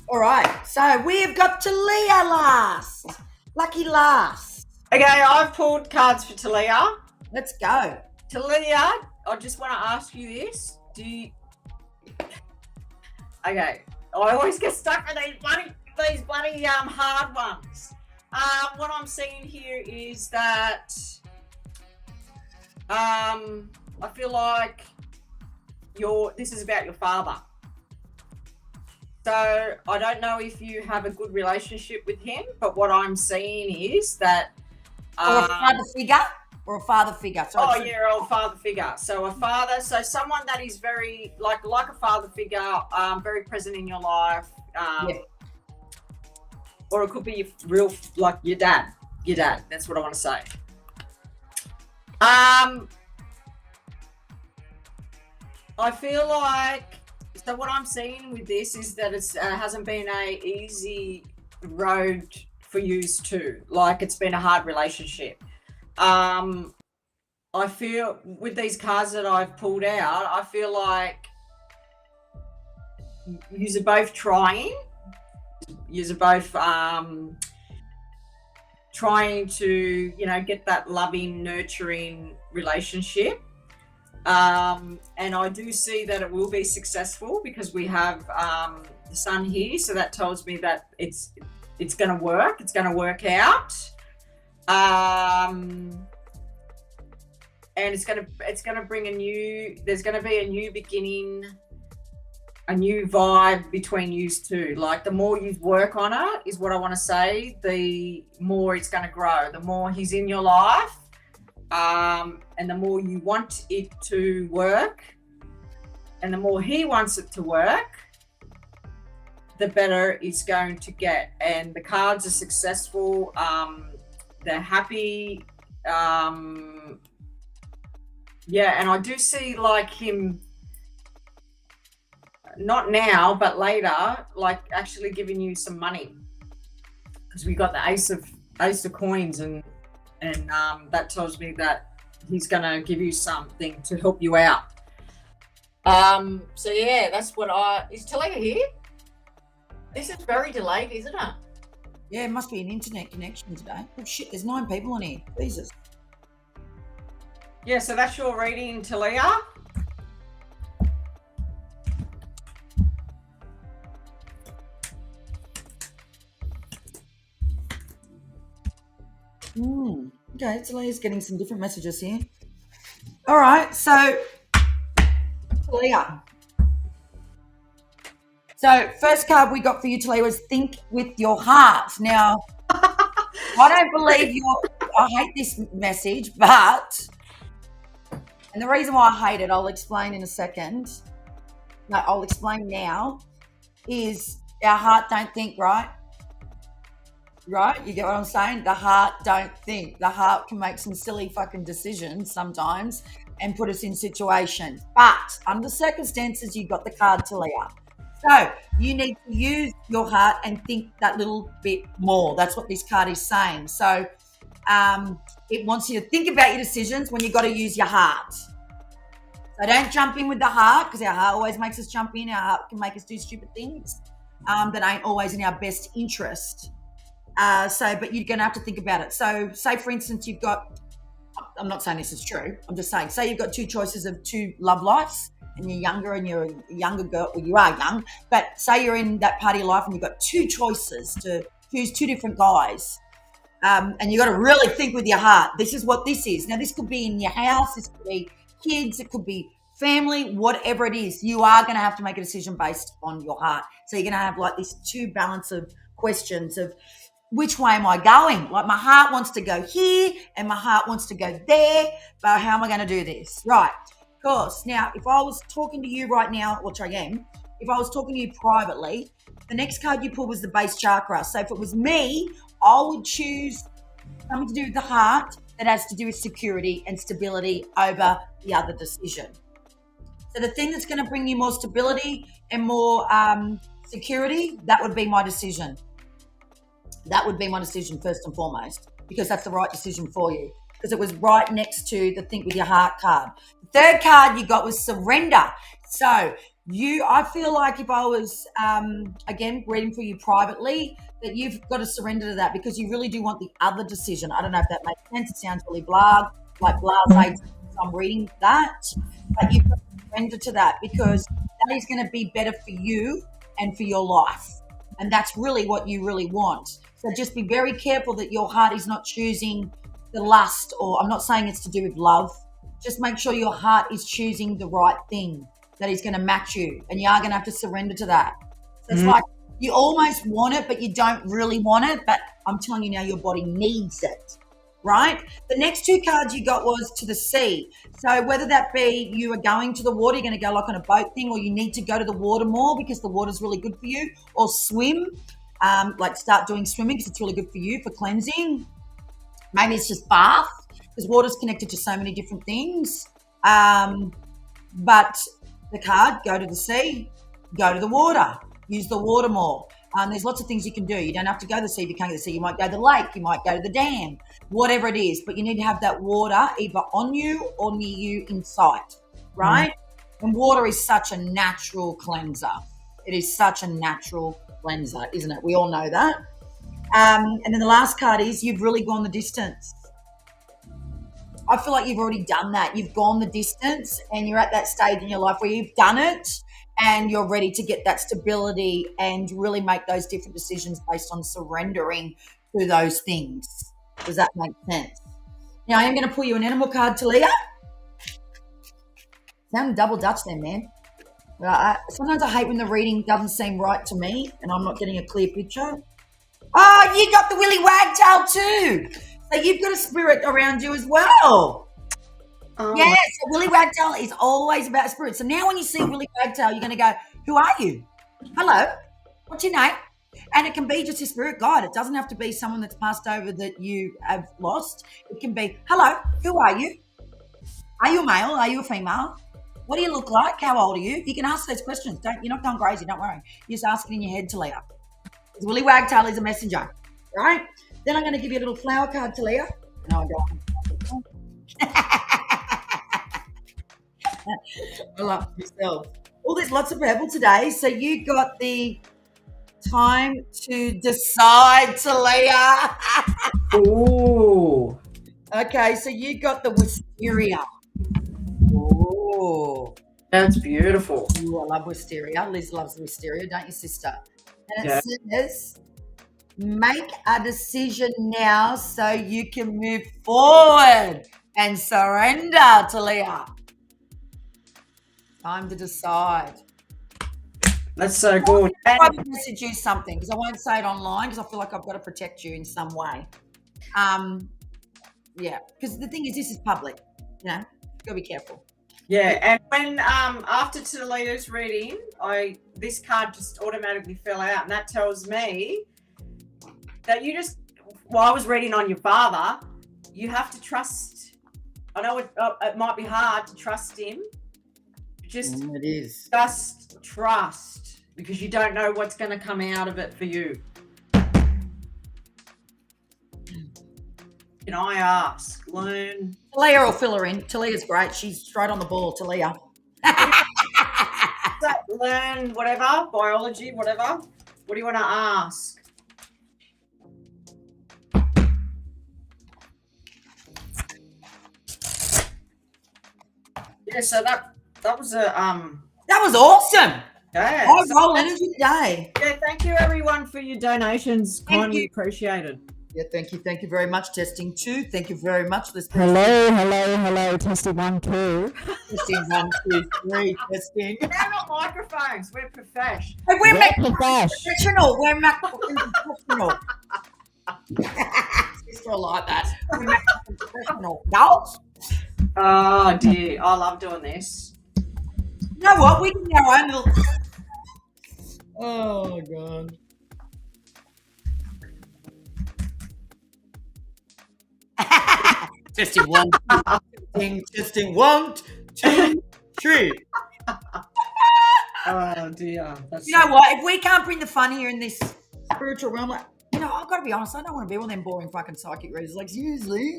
All right, so we've got Talia last. Lucky last. Okay, I've pulled cards for Talia. Let's go. Talia, I just want to ask you this. Okay, I always get stuck with these bloody hard ones. What I'm seeing here is that I feel like this is about your father. So I don't know if you have a good relationship with him, but what I'm seeing is that or a father figure. Or a father figure. So someone that is very like a father figure, very present in your life. Or it could be your dad. Your dad. That's what I want to say. I feel like. So what I'm seeing with this is that it hasn't been a easy road for yous too. Like it's been a hard relationship. I feel with these cards that I've pulled out, I feel like you're both trying. You're both trying to, get that loving, nurturing relationship. And I do see that it will be successful because we have the sun here, so that tells me that it's going to work. It's going to work out. And it's going to bring there's going to be a new beginning, a new vibe between you two. Like the more you work on it is what I want to say, the more it's going to grow, the more he's in your life. And the more you want it to work and the more he wants it to work, the better it's going to get. And the cards are successful. They're happy. And I do see like him, not now, but later, like actually giving you some money, because we got the ace of coins, and that tells me that he's going to give you something to help you out. So yeah, that's what is Talia here? This is very delayed, isn't it? Yeah, it must be an internet connection today. Oh shit, there's 9 people on here. Jesus. Yeah, so that's your reading, Talia. Okay, Talia's getting some different messages here. All right, so Talia. So first card we got for you, Talia, was Think with Your Heart. Now, I don't believe I hate this message, but, and the reason why I hate it, I'll explain in a second. No, I'll explain now, is our heart don't think, right? Right? You get what I'm saying? The heart don't think. The heart can make some silly fucking decisions sometimes and put us in situations. But under circumstances, you've got the card Talia. So you need to use your heart and think that little bit more. That's what this card is saying. So it wants you to think about your decisions when you've got to use your heart. So don't jump in with the heart, because our heart always makes us jump in. Our heart can make us do stupid things that ain't always in our best interest. But you're going to have to think about it. So say, for instance, you've got, I'm not saying this is true, I'm just saying, say you've got 2 choices of 2 love lives, and you're younger and you're a younger girl. Well, you are young, but say you're in that part of your life and you've got 2 choices to choose 2 different guys. And you got to really think with your heart. This is what this is. Now, this could be in your house. This could be kids. It could be family, whatever it is. You are going to have to make a decision based on your heart. So you're going to have like this 2 balance of questions of, which way am I going? Like my heart wants to go here and my heart wants to go there, but how am I going to do this? Right. Of course. Now, if I was talking to you right now, which I am, if I was talking to you privately, the next card you pulled was the base chakra. So if it was me, I would choose something to do with the heart that has to do with security and stability over the other decision. So the thing that's going to bring you more stability and more security, that would be my decision. That would be my decision first and foremost, because that's the right decision for you, because it was right next to the Think with Your Heart card. The third card you got was surrender. So I feel like if I was, again, reading for you privately, that you've got to surrender to that, because you really do want the other decision. I don't know if that makes sense. It sounds really blasé. I'm reading that, but you've got to surrender to that, because that is going to be better for you and for your life. And that's really what you really want. So just be very careful that your heart is not choosing the lust, or I'm not saying it's to do with love. Just make sure your heart is choosing the right thing that is going to match you. And you are going to have to surrender to that. So it's like you almost want it, but you don't really want it. But I'm telling you now, your body needs it, right? The next 2 cards you got was to the sea. So whether that be you are going to the water, you're going to go like on a boat thing, or you need to go to the water more because the water's really good for you, or swim, like start doing swimming because it's really good for you for cleansing. Maybe it's just bath, because water's connected to so many different things. But the card, go to the sea, go to the water, use the water more. There's lots of things you can do. You don't have to go to the sea if you can't go to the sea. You might go to the lake. You might go to the dam, whatever it is. But you need to have that water either on you or near you in sight, right? And water is such a natural cleanser. It is such a natural cleanser, isn't it? We all know that. And then the last card is you've really gone the distance. I feel like you've already done that. You've gone the distance and you're at that stage in your life where you've done it and you're ready to get that stability and really make those different decisions based on surrendering to those things. Does that make sense? Now, I am going to pull you an animal card, Talia. Sound double Dutch then, man. Sometimes I hate when the reading doesn't seem right to me and I'm not getting a clear picture. Oh, you got the Willy Wagtail too. So you've got a spirit around you as well. Oh. Yes, so Willy Wagtail is always about spirit. So now when you see Willy Wagtail, you're going to go, who are you? Hello, what's your name? And it can be just a spirit guide. It doesn't have to be someone that's passed over that you have lost. It can be, hello, who are you? Are you a male? Are you a female? What do you look like? How old are you? You can ask those questions. You're not going crazy. Don't worry. You just ask it in your head, Talia. Willy Wagtail is a messenger, right? Then I'm going to give you a little flower card, Talia. No, I don't. I love yourself. Oh, there's lots of purple today. So you got the time to decide, Talia. Ooh. Okay, so you got the wisteria. Oh, That's beautiful. ooh, I love wisteria. Liz loves wisteria, don't you, sister? And Yeah. it says, make a decision now so you can move forward and surrender, Talia. Time to decide. That's so good. I And will message you something because I won't say it online because I feel like I've got to protect you in some way. Yeah, because the thing is, this is public. Gotta be careful. yeah, and when after Talia's reading, this card just automatically fell out, and that tells me that I was reading on your father, you have to trust. I know it might be hard to trust him. Just It is. trust, because you don't know what's going to come out of it for you. Can I ask? Learn. Talia will fill her in. Talia's great. She's straight on the ball, Talia. Learn whatever, biology, whatever. What do you want to ask? Yeah, so that was a That was awesome. yeah. High roll energy today. Yeah, thank you everyone for your donations. Thank Kindly you. appreciated. Yeah, thank you. Thank you very much. Testing 2. Thank you very much. This Hello. Testing 1, 2. testing 1, 2, 3. Testing. They're not microphones. We're professional. Hey, we're We're professional. We're professional. Sister like that. We're professional. Adults. Oh dear, I love doing this. You know what? We can do our own little. Oh god. Testing 1, 2, testing 1, 2, 3. Oh dear. That's You know what? If we can't bring the fun here in this spiritual realm, like, I've got to be honest, I don't want to be one of them boring fucking psychic readers. Like, seriously,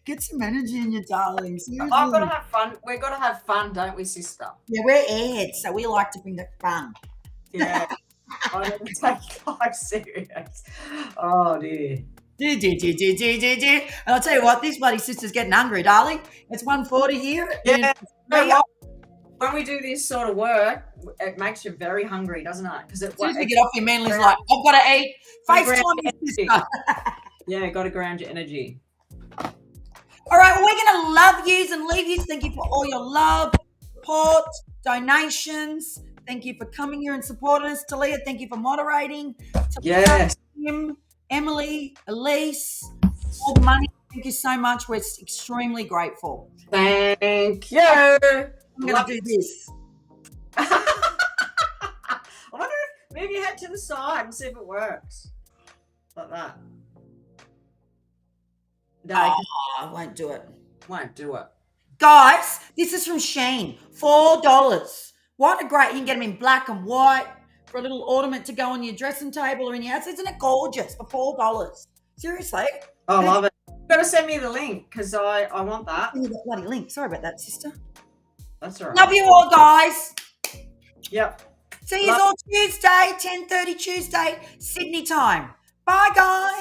get some energy in your darling. Seriously. I've got to have fun. We've got to have fun, don't we, sister? Yeah, we're airs, so we like to bring the fun. Yeah. I don't take life serious. Oh dear. And I'll tell you what, this bloody sister's getting hungry, darling. It's 1:40 here. Yeah. You know what? When we do this sort of work, it makes you very hungry, doesn't it? Because As soon as we get off your manly's like, I've got to eat. FaceTime your sister. Yeah, got to ground your energy. All right, well, we're going to love yous and leave yous. Thank you for all your love, support, donations. Thank you for coming here and supporting us. Talia, thank you for moderating. Yes. Tim, Emily, Elise, all the money. Thank you so much. We're extremely grateful. Thank you. I'm going to do this. I wonder if maybe head to the side and see if it works. Like that. No, I won't do it. won't do it. Guys, this is from Shein. $4. What a great, you can get them in black and white, for a little ornament to go on your dressing table or in your house. Isn't it gorgeous for $4? Seriously. I love it. You've got to send me the link because I want that. Send me that bloody link. Sorry about that, sister. That's all right. Love you all, guys. Yep. See you all Tuesday, 10:30 Tuesday, Sydney time. Bye, guys.